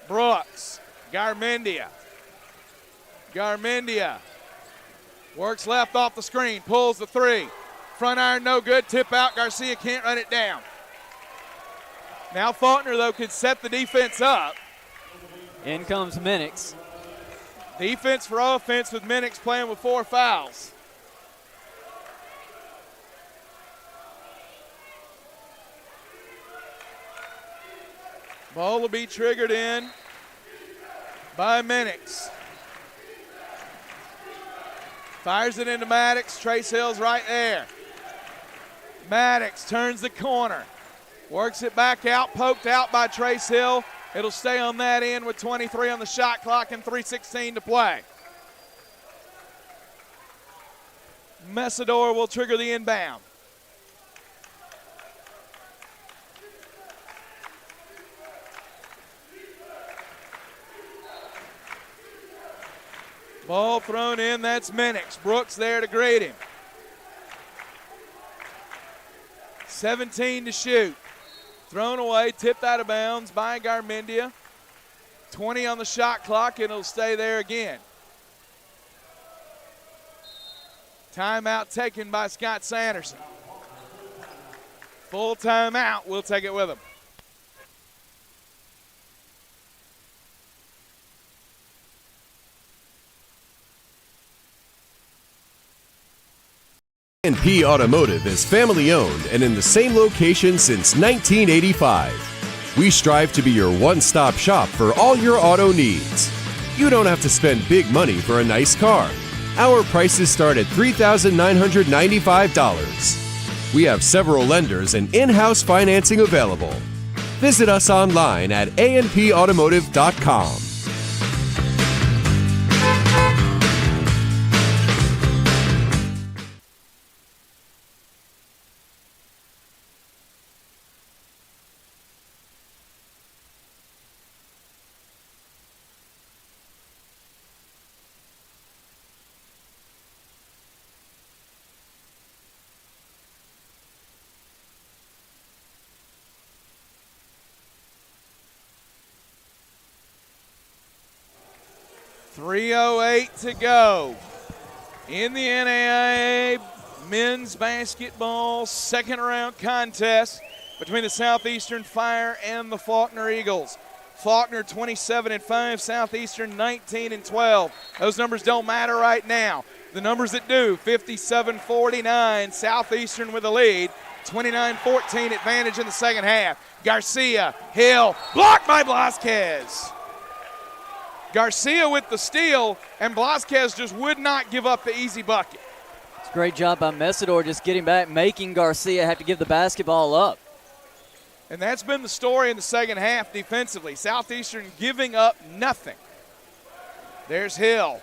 Brooks, Garmendia. Garmendia works left off the screen, pulls the 3. Front iron no good, tip out. Garcia can't run it down. Now Faulkner, though, could set the defense up. In comes Minix. Defense for offense with Minix playing with 4 fouls. Ball will be triggered in by Minix. Fires it into Maddox. Trace Hill's right there. Maddox turns the corner. Works it back out, poked out by Trace Hill. It'll stay on that end with 23 on the shot clock and 3:16 to play. Messidor will trigger the inbound. Ball thrown in, that's Minix. Brooks there to greet him. 17 to shoot. Thrown away, tipped out of bounds by Garmendia. 20 on the shot clock, and it'll stay there again. Timeout taken by Scott Sanderson. Full timeout, we'll take it with him. A&P Automotive is family owned and in the same location since 1985. We strive to be your one-stop shop for all your auto needs. You don't have to spend big money for a nice car. Our prices start at $3,995. We have several lenders and in-house financing available. Visit us online at anpautomotive.com. .308 to go in the NAIA men's basketball second round contest between the Southeastern Fire and the Faulkner Eagles. Faulkner 27-5, Southeastern 19-12. Those numbers don't matter right now. The numbers that do, 57-49, Southeastern with the lead, 29-14 advantage in the second half. Garcia, Hill, blocked by Blasquez. Garcia with the steal, and Blasquez just would not give up the easy bucket. It's a great job by Messidor just getting back, making Garcia have to give the basketball up. And that's been the story in the second half defensively. Southeastern giving up nothing. There's Hill.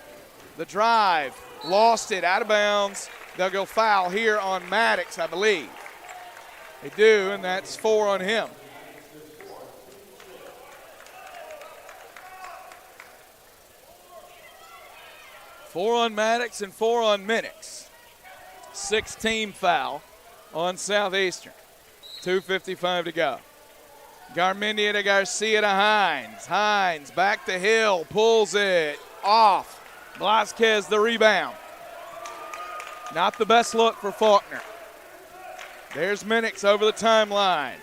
The drive, lost it, out of bounds. They'll go foul here on Maddox, I believe. They do, and that's 4 on him. Four on Maddox and 4 on Minix. 6-team foul on Southeastern. 2:55 to go. Garmendia to Garcia to Hines. Hines back to Hill, pulls it off. Blasquez the rebound. Not the best look for Faulkner. There's Minix over the timeline.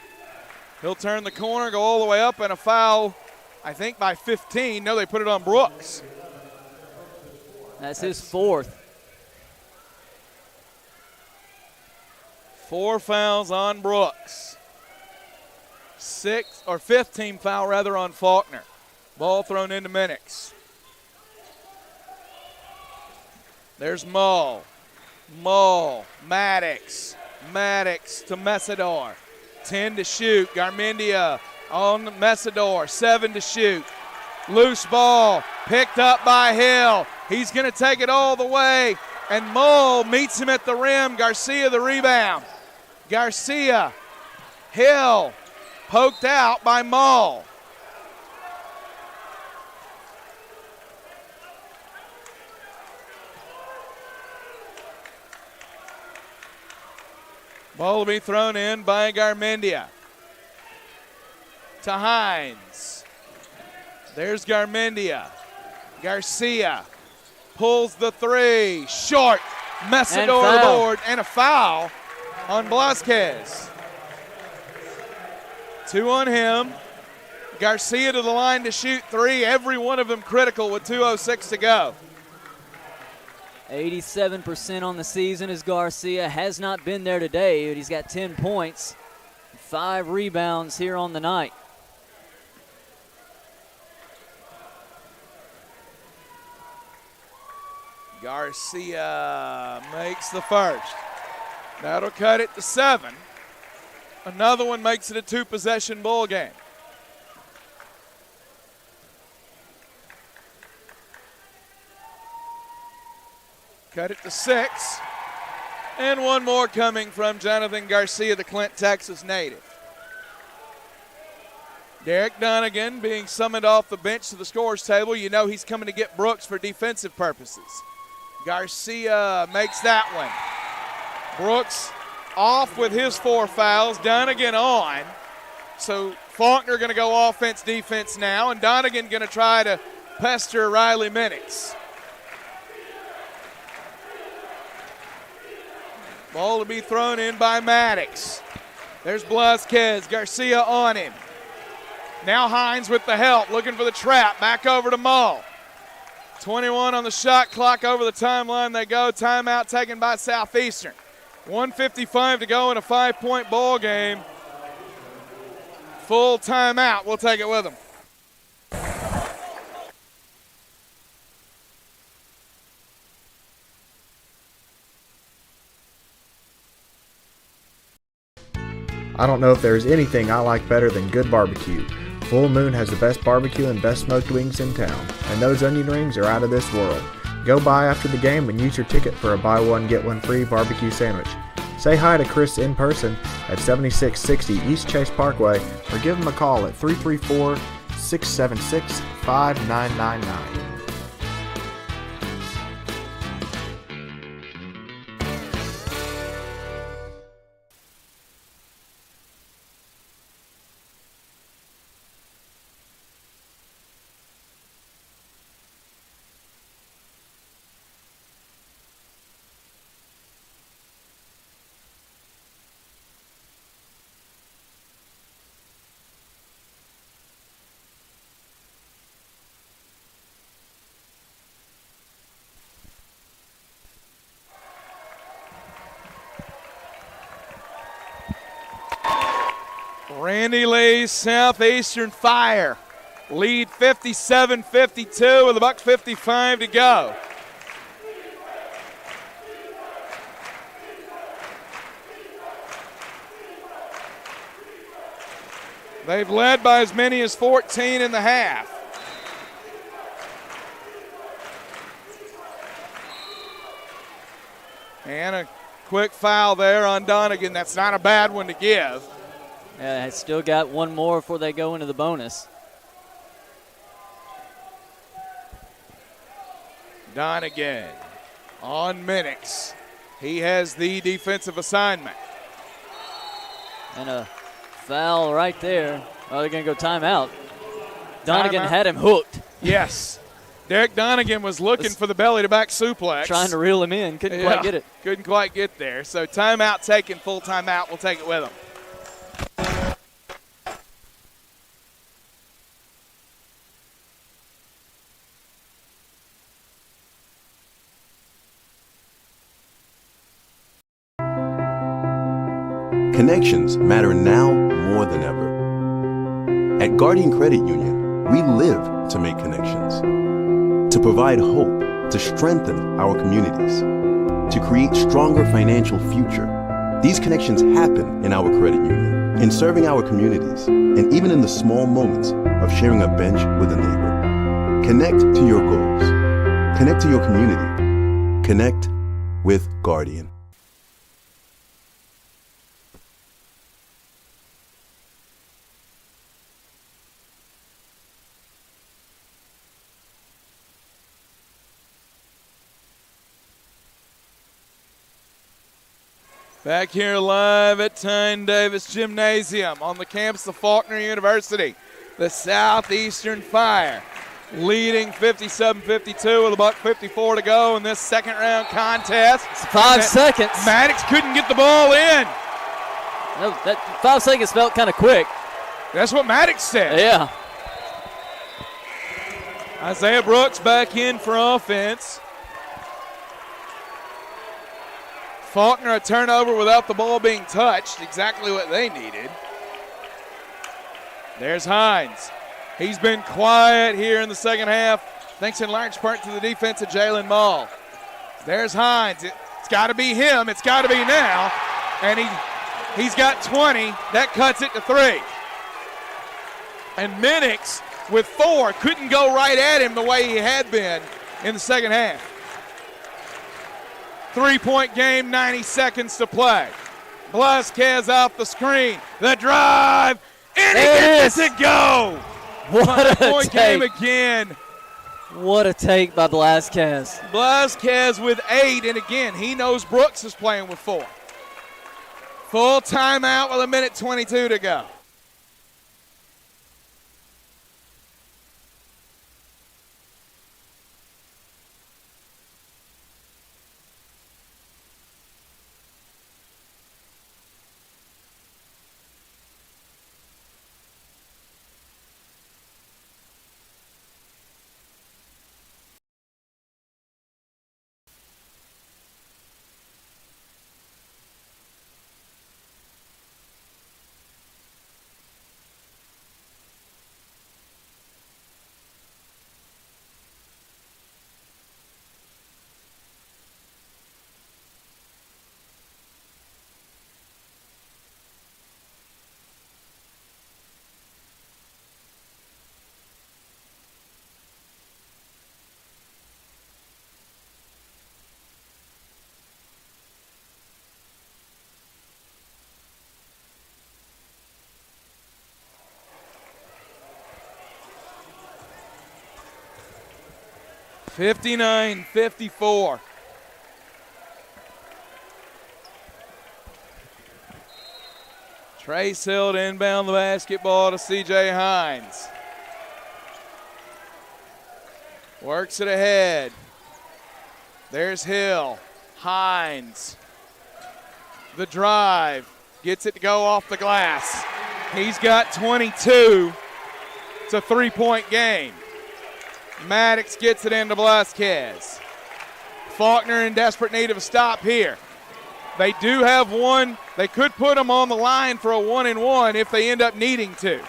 He'll turn the corner, go all the way up, and a foul, I think by 15. No, they put it on Brooks. That's his 4th. 4 fouls on Brooks. 5th team foul rather on Faulkner. Ball thrown into Minix. There's Mull. Maddox to Messidor. 10 to shoot. Garmendia on Messidor. 7 to shoot. Loose ball picked up by Hill. He's going to take it all the way, and Mull meets him at the rim. Garcia the rebound. Garcia, Hill, poked out by Mull. Ball will be thrown in by Garmendia. To Hines. There's Garmendia. Garcia pulls the 3. Short. Messidor aboard, and a foul on Blasquez. 2 on him. Garcia to the line to shoot 3. Every one of them critical with 2:06 to go. 87% on the season as Garcia has not been there today, but he's got 10 points, 5 rebounds here on the night. Garcia makes the first. That'll cut it to 7. Another one makes it a 2-possession ball game. Cut it to 6. And one more coming from Jonathan Garcia, the Clint, Texas native. Derek Donegan being summoned off the bench to the scorer's table. You know he's coming to get Brooks for defensive purposes. Garcia makes that one. Brooks off with his 4 fouls. Donegan on. So Faulkner going to go offense, defense now, and Donegan going to try to pester Riley Minix. Ball to be thrown in by Maddox. There's Blasquez. Garcia on him. Now Hines with the help, looking for the trap. Back over to Mull. 21 on the shot clock. Over the timeline they go. Timeout taken by Southeastern. 1:55 to go in a 5-point ball game. Full timeout. We'll take it with them. I don't know if there's anything I like better than good barbecue. Full Moon has the best barbecue and best smoked wings in town, and those onion rings are out of this world. Go by after the game and use your ticket for a buy one get one free barbecue sandwich. Say hi to Chris in person at 7660 East Chase Parkway or give him a call at 334-676-5999. Randy Lee's Southeastern Fire lead 57-52 with $1:55 to go. They've led by as many as 14 in the half. And a quick foul there on Donegan. That's not a bad one to give. Yeah, it's still got one more before they go into the bonus. Donegan on Minix. He has the defensive assignment. And a foul right there. Oh, they're going to go timeout. Donegan Timeout. had him hooked. Yes. Derek Donegan was looking for the belly-to-back suplex. Trying to reel him in. Couldn't quite get it. Couldn't quite get there. So timeout taken, full timeout. We'll take it with him. Connections matter now more than ever. At Guardian Credit Union, we live to make connections, to provide hope, to strengthen our communities, to create stronger financial future. These connections happen in our credit union, in serving our communities, and even in the small moments of sharing a bench with a neighbor. Connect to your goals. Connect to your community. Connect with Guardian. Back here live at Tyne Davis Gymnasium on the campus of Faulkner University. The Southeastern Fire leading 57-52 with $1:54 to go in this second round contest. It's 5 seconds. Maddox couldn't get the ball in. That 5 seconds felt kind of quick. That's what Maddox said. Yeah. Isaiah Brooks back in for offense. Faulkner a turnover without the ball being touched, exactly what they needed. There's Hines. He's been quiet here in the second half, thanks in large part to the defense of Jalen Mull. There's Hines. It's got to be him. It's got to be now. And he's got 20. That cuts it to 3. And Minix with 4 couldn't go right at him the way he had been in the second half. 3-point game, 90 seconds to play. Blasquez off the screen. The drive. And he gets it to go. What a point take. game again. What a take by Blasquez. Blasquez with 8, and again, he knows Brooks is playing with 4. Full timeout with 1:22 to go. (59-54). Trace Hill to inbound the basketball to C.J. Hines. Works it ahead. There's Hill. Hines. The drive. Gets it to go off the glass. He's got 22. It's a 3-point game. Maddox gets it into Blasquez. Faulkner in desperate need of a stop here. They do have one. They could put them on the line for a 1-and-1 if they end up needing to.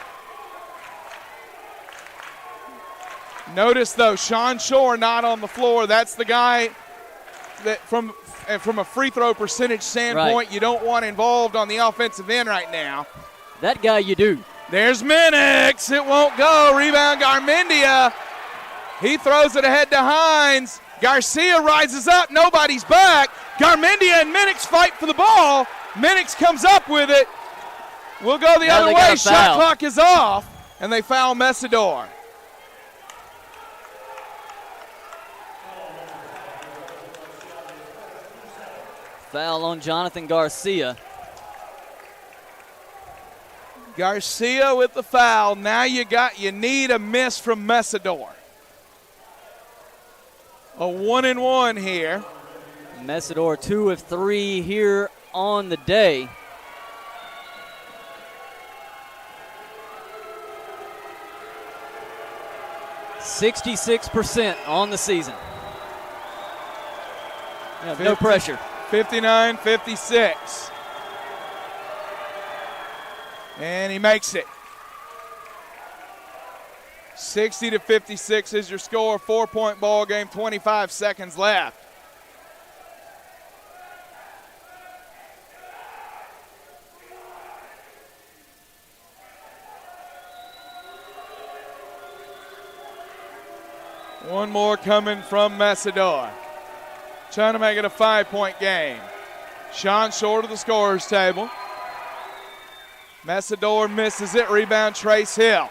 Notice, though, Sean Shore not on the floor. That's the guy that from a free throw percentage standpoint, you don't want involved on the offensive end right now. That guy you do. There's Minix. It won't go. Rebound Garmendia. He throws it ahead to Hines. Garcia rises up. Nobody's back. Garmendia and Minix fight for the ball. Minix comes up with it. We'll go the other way. Shot clock is off, and they foul Mesidor. Foul on Jonathan Garcia. Garcia with the foul. Now you need a miss from Mesidor. A 1-and-1 here. Mesidor 2 of 3 here on the day. %66% on the season. Yeah, no pressure. 59-56. And he makes it. 60-56 is your score. 4-point ball game, 25 seconds left. One more coming from Mesidor. Trying to make it a 5-point game. Sean Shore to the scorer's table. Mesidor misses it. Rebound, Trace Hill.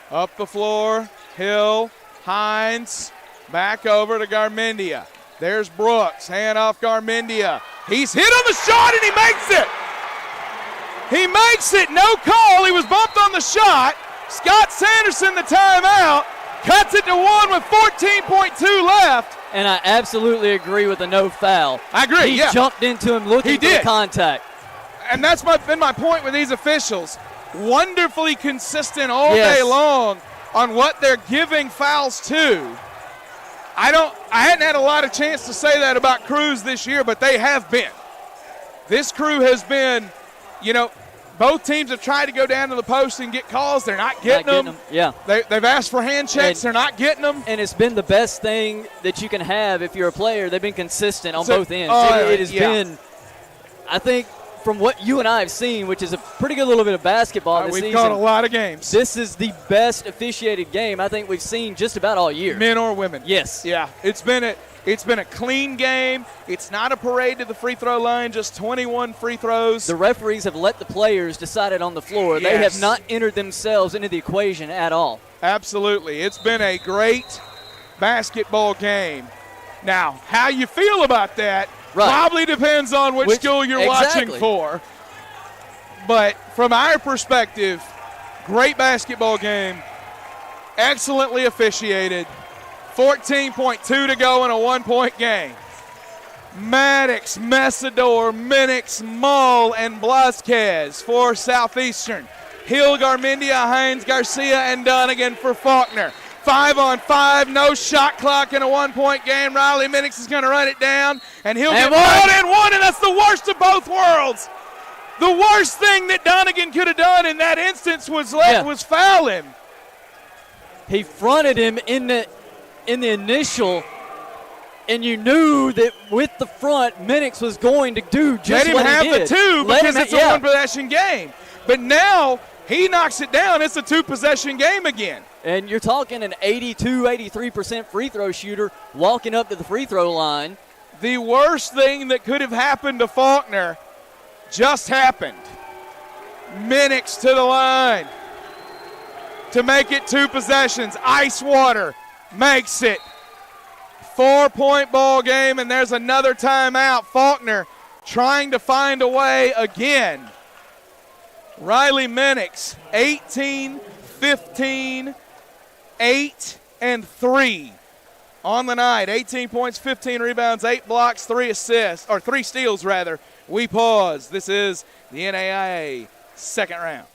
Up the floor, Hill, Hines, back over to Garmendia. There's Brooks, hand off Garmendia. He's hit on the shot and he makes it. He makes it, no call. He was bumped on the shot. Scott Sanderson, the timeout, cuts it to 1 with 14.2 left. And I absolutely agree with the no foul. I agree, He jumped into him looking for the contact. And that's been my point with these officials. Wonderfully consistent all day long on what they're giving fouls to. I hadn't had a lot of chance to say that about Cruz this year, but they have been. This crew has been, Both teams have tried to go down to the post and get calls. They're not getting them. Yeah. They've asked for hand checks. They're not getting them. And it's been the best thing that you can have if you're a player. They've been consistent on both ends. It has been, I think, from what you and I have seen, which is a pretty good little bit of basketball this season. We've caught a lot of games. This is the best officiated game I think we've seen just about all year. Men or women. Yes. Yeah. It's been a clean game. It's not a parade to the free throw line, just 21 free throws. The referees have let the players decide it on the floor. Yes. They have not entered themselves into the equation at all. Absolutely. It's been a great basketball game. Now, how you feel about that probably depends on which school you're watching for. But from our perspective, great basketball game, excellently officiated, 14.2 to go in a 1-point game. Maddox, Mesador, Minix, Mull, and Blasquez for Southeastern. Hill, Garmendia, Hines, Garcia, and Dunnigan for Faulkner. 5-on-5, no shot clock in a 1-point game. Riley Minix is going to run it down, and he'll get one and one, and that's the worst of both worlds. The worst thing that Dunnigan could have done in that instance was foul him. He fronted him in the initial, and you knew that with the front, Minix was going to do just what he did. Let him have the two because it's a one-possession game. But now he knocks it down. It's a two-possession game again. And you're talking an 82, 83% free throw shooter walking up to the free throw line. The worst thing that could have happened to Faulkner just happened. Minix to the line to make it two possessions. Icewater makes it. 4-point ball game, and there's another timeout. Faulkner trying to find a way again. Riley Minix, 18, 15, 8, and 3 on the night. 18 points, 15 rebounds, 8 blocks, 3 assists, or 3 steals rather. We pause. This is the NAIA second round.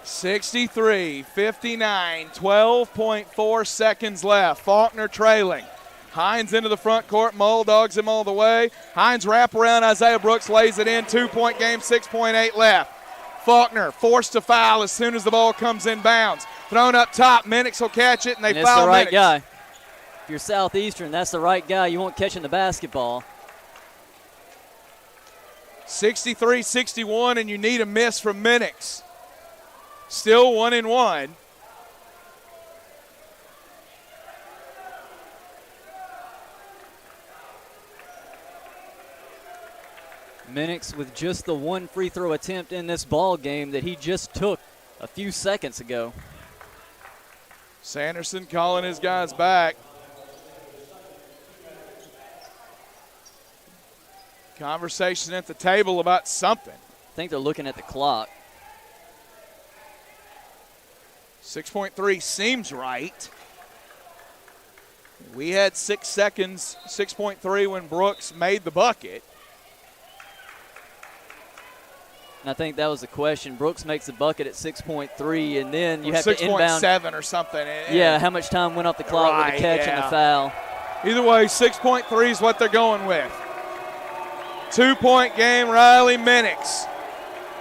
(63-59), 12.4 seconds left. Faulkner trailing. Hines into the front court. Mull dogs him all the way. Hines wrap around Isaiah Brooks, lays it in. 2-point game, 6.8 left. Faulkner forced to foul as soon as the ball comes in bounds. Thrown up top. Minix will catch it, and they foul the right Minix. Guy. If you're Southeastern, that's the right guy you want catching the basketball. 63-61, and you need a miss from Minix. Still 1-1. Minix with just the one free throw attempt in this ball game that he just took a few seconds ago. Sanderson calling his guys back. Conversation at the table about something. I think they're looking at the clock. 6.3 seems right. We had 6 seconds, 6.3 when Brooks made the bucket. And I think that was the question. Brooks makes the bucket at 6.3, and then you have to inbound. 6.7 or something. Yeah, how much time went off the clock with the catch and the foul. Either way, 6.3 is what they're going with. 2-point game, Riley Minix,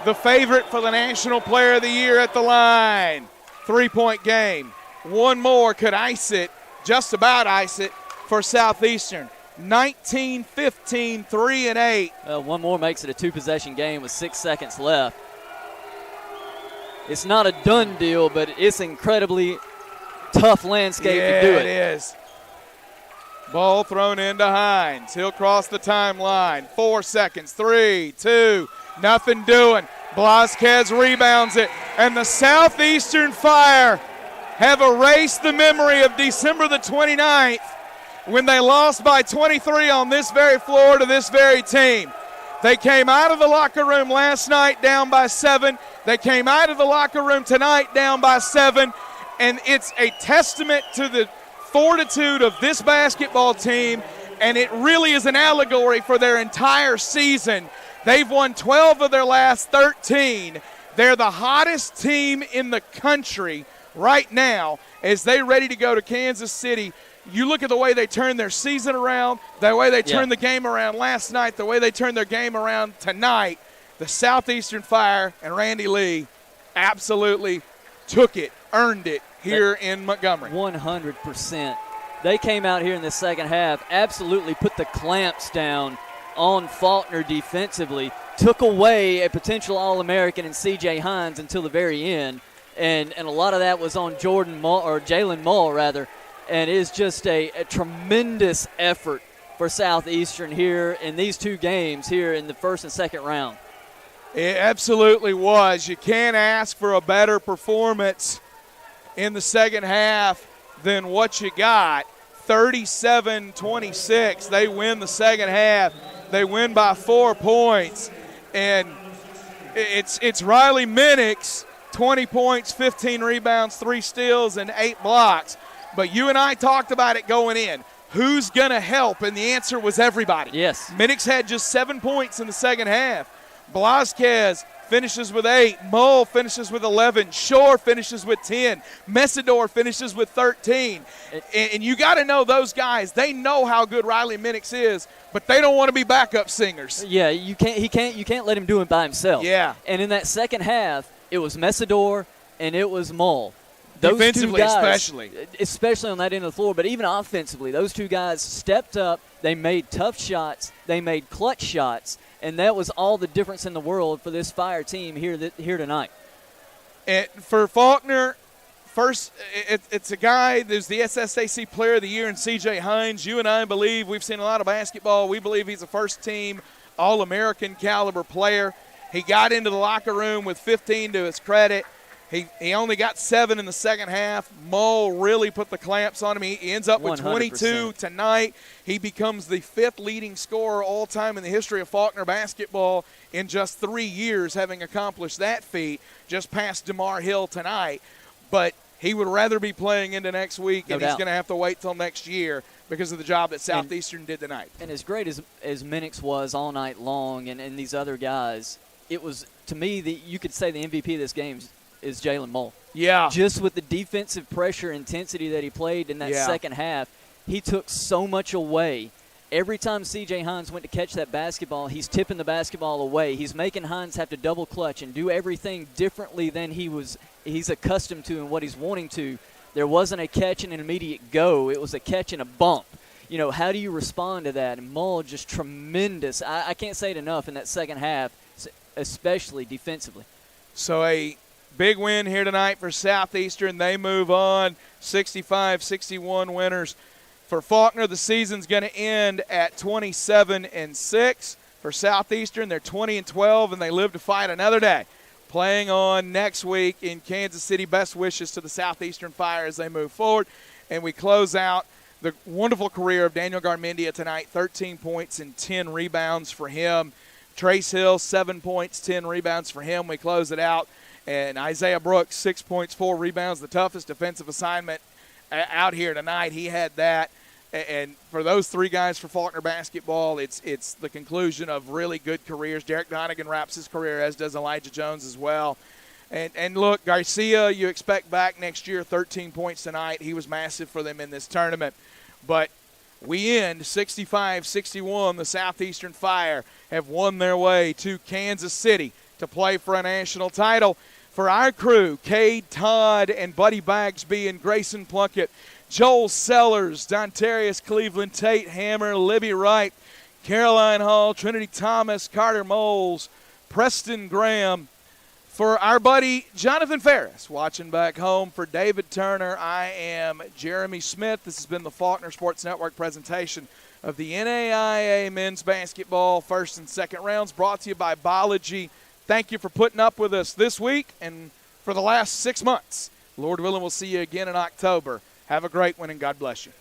the favorite for the National Player of the Year at the line. 3-point game. One more could ice it, just about ice it, for Southeastern. 19-15, 3 and 8. One more makes it a two-possession game with 6 seconds left. It's not a done deal, but it's incredibly tough landscape to do it. It is. Ball thrown into Hines. He'll cross the timeline. 4 seconds. 3, 2, nothing doing. Blasquez rebounds it. And the Southeastern Fire have erased the memory of December the 29th when they lost by 23 on this very floor to this very team. They came out of the locker room last night down by 7. They came out of the locker room tonight down by 7. And it's a testament to the fortitude of this basketball team, and it really is an allegory for their entire season. They've won 12 of their last 13. They're the hottest team in the country right now as they're ready to go to Kansas City. You look at the way they turned their season around, the way they turned the game around last night, the way they turned their game around tonight. The Southeastern Fire and Randy Lee absolutely took it, earned it here in Montgomery. 100%. They came out here in the second half, absolutely put the clamps down on Faulkner defensively, took away a potential All-American in C.J. Hines until the very end, and a lot of that was on Jalen Mull, rather. And it is just a tremendous effort for Southeastern here in these two games here in the first and second round. It absolutely was. You can't ask for a better performance in the second half than what you got. 37-26. They win the second half. They win by 4 points. And it's Riley Minix, 20 points, 15 rebounds, 3 steals, and 8 blocks. But you and I talked about it going in. Who's going to help? And the answer was everybody. Yes. Minix had just 7 points in the second half. Blasquez finishes with 8. Mull finishes with 11. Shore finishes with 10. Messidor finishes with 13. And you got to know those guys. They know how good Riley Minix is, but they don't want to be backup singers. Yeah, you can't let him do it by himself. Yeah. And in that second half, it was Messidor and it was Mull. Those defensively, two guys, especially on that end of the floor, but even offensively, those two guys stepped up. They made tough shots. They made clutch shots. And that was all the difference in the world for this Fire team here tonight. And for Faulkner, first, it's a guy who's the SSAC Player of the Year in C.J. Hines. You and I believe we've seen a lot of basketball. We believe he's a first-team All-American caliber player. He got into the locker room with 15 to his credit. He only got 7 in the second half. Mull really put the clamps on him. He ends up with 22 tonight. He becomes the 5th leading scorer all time in the history of Faulkner basketball in just 3 years, having accomplished that feat, just past DeMar Hill tonight. But he would rather be playing into next week, and he's going to have to wait till next year because of the job that Southeastern did tonight. And as great as Minix was all night long and these other guys, it was, to me, you could say the MVP of this game is Jalen Mull. Yeah. Just with the defensive pressure intensity that he played in that second half, he took so much away. Every time C.J. Hines went to catch that basketball, he's tipping the basketball away. He's making Hines have to double clutch and do everything differently than he's accustomed to and what he's wanting to. There wasn't a catch and an immediate go. It was a catch and a bump. You know, how do you respond to that? And Mull just tremendous. I can't say it enough in that second half, especially defensively. So a big win here tonight for Southeastern. They move on, 65-61 winners. For Faulkner, the season's going to end at 27-6. For Southeastern, they're 20-12, and they live to fight another day. Playing on next week in Kansas City. Best wishes to the Southeastern Fire as they move forward. And we close out the wonderful career of Daniel Garmendia tonight, 13 points and 10 rebounds for him. Trace Hill, 7 points, 10 rebounds for him. We close it out. And Isaiah Brooks, 6 points, 4 rebounds, the toughest defensive assignment out here tonight. He had that. And for those 3 guys for Faulkner basketball, it's the conclusion of really good careers. Derek Donegan wraps his career, as does Elijah Jones as well. And look, Garcia, you expect back next year, 13 points tonight. He was massive for them in this tournament. But we end 65-61. The Southeastern Fire have won their way to Kansas City to play for a national title. For our crew, Cade Todd and Buddy Bagsby and Grayson Plunkett, Joel Sellers, Dontarius Cleveland, Tate Hammer, Libby Wright, Caroline Hall, Trinity Thomas, Carter Moles, Preston Graham. For our buddy Jonathan Ferris, watching back home, for David Turner, I am Jeremy Smith. This has been the Faulkner Sports Network presentation of the NAIA men's basketball first and second rounds, brought to you by Biology. Thank you for putting up with us this week and for the last 6 months. Lord willing, we'll see you again in October. Have a great one, and God bless you.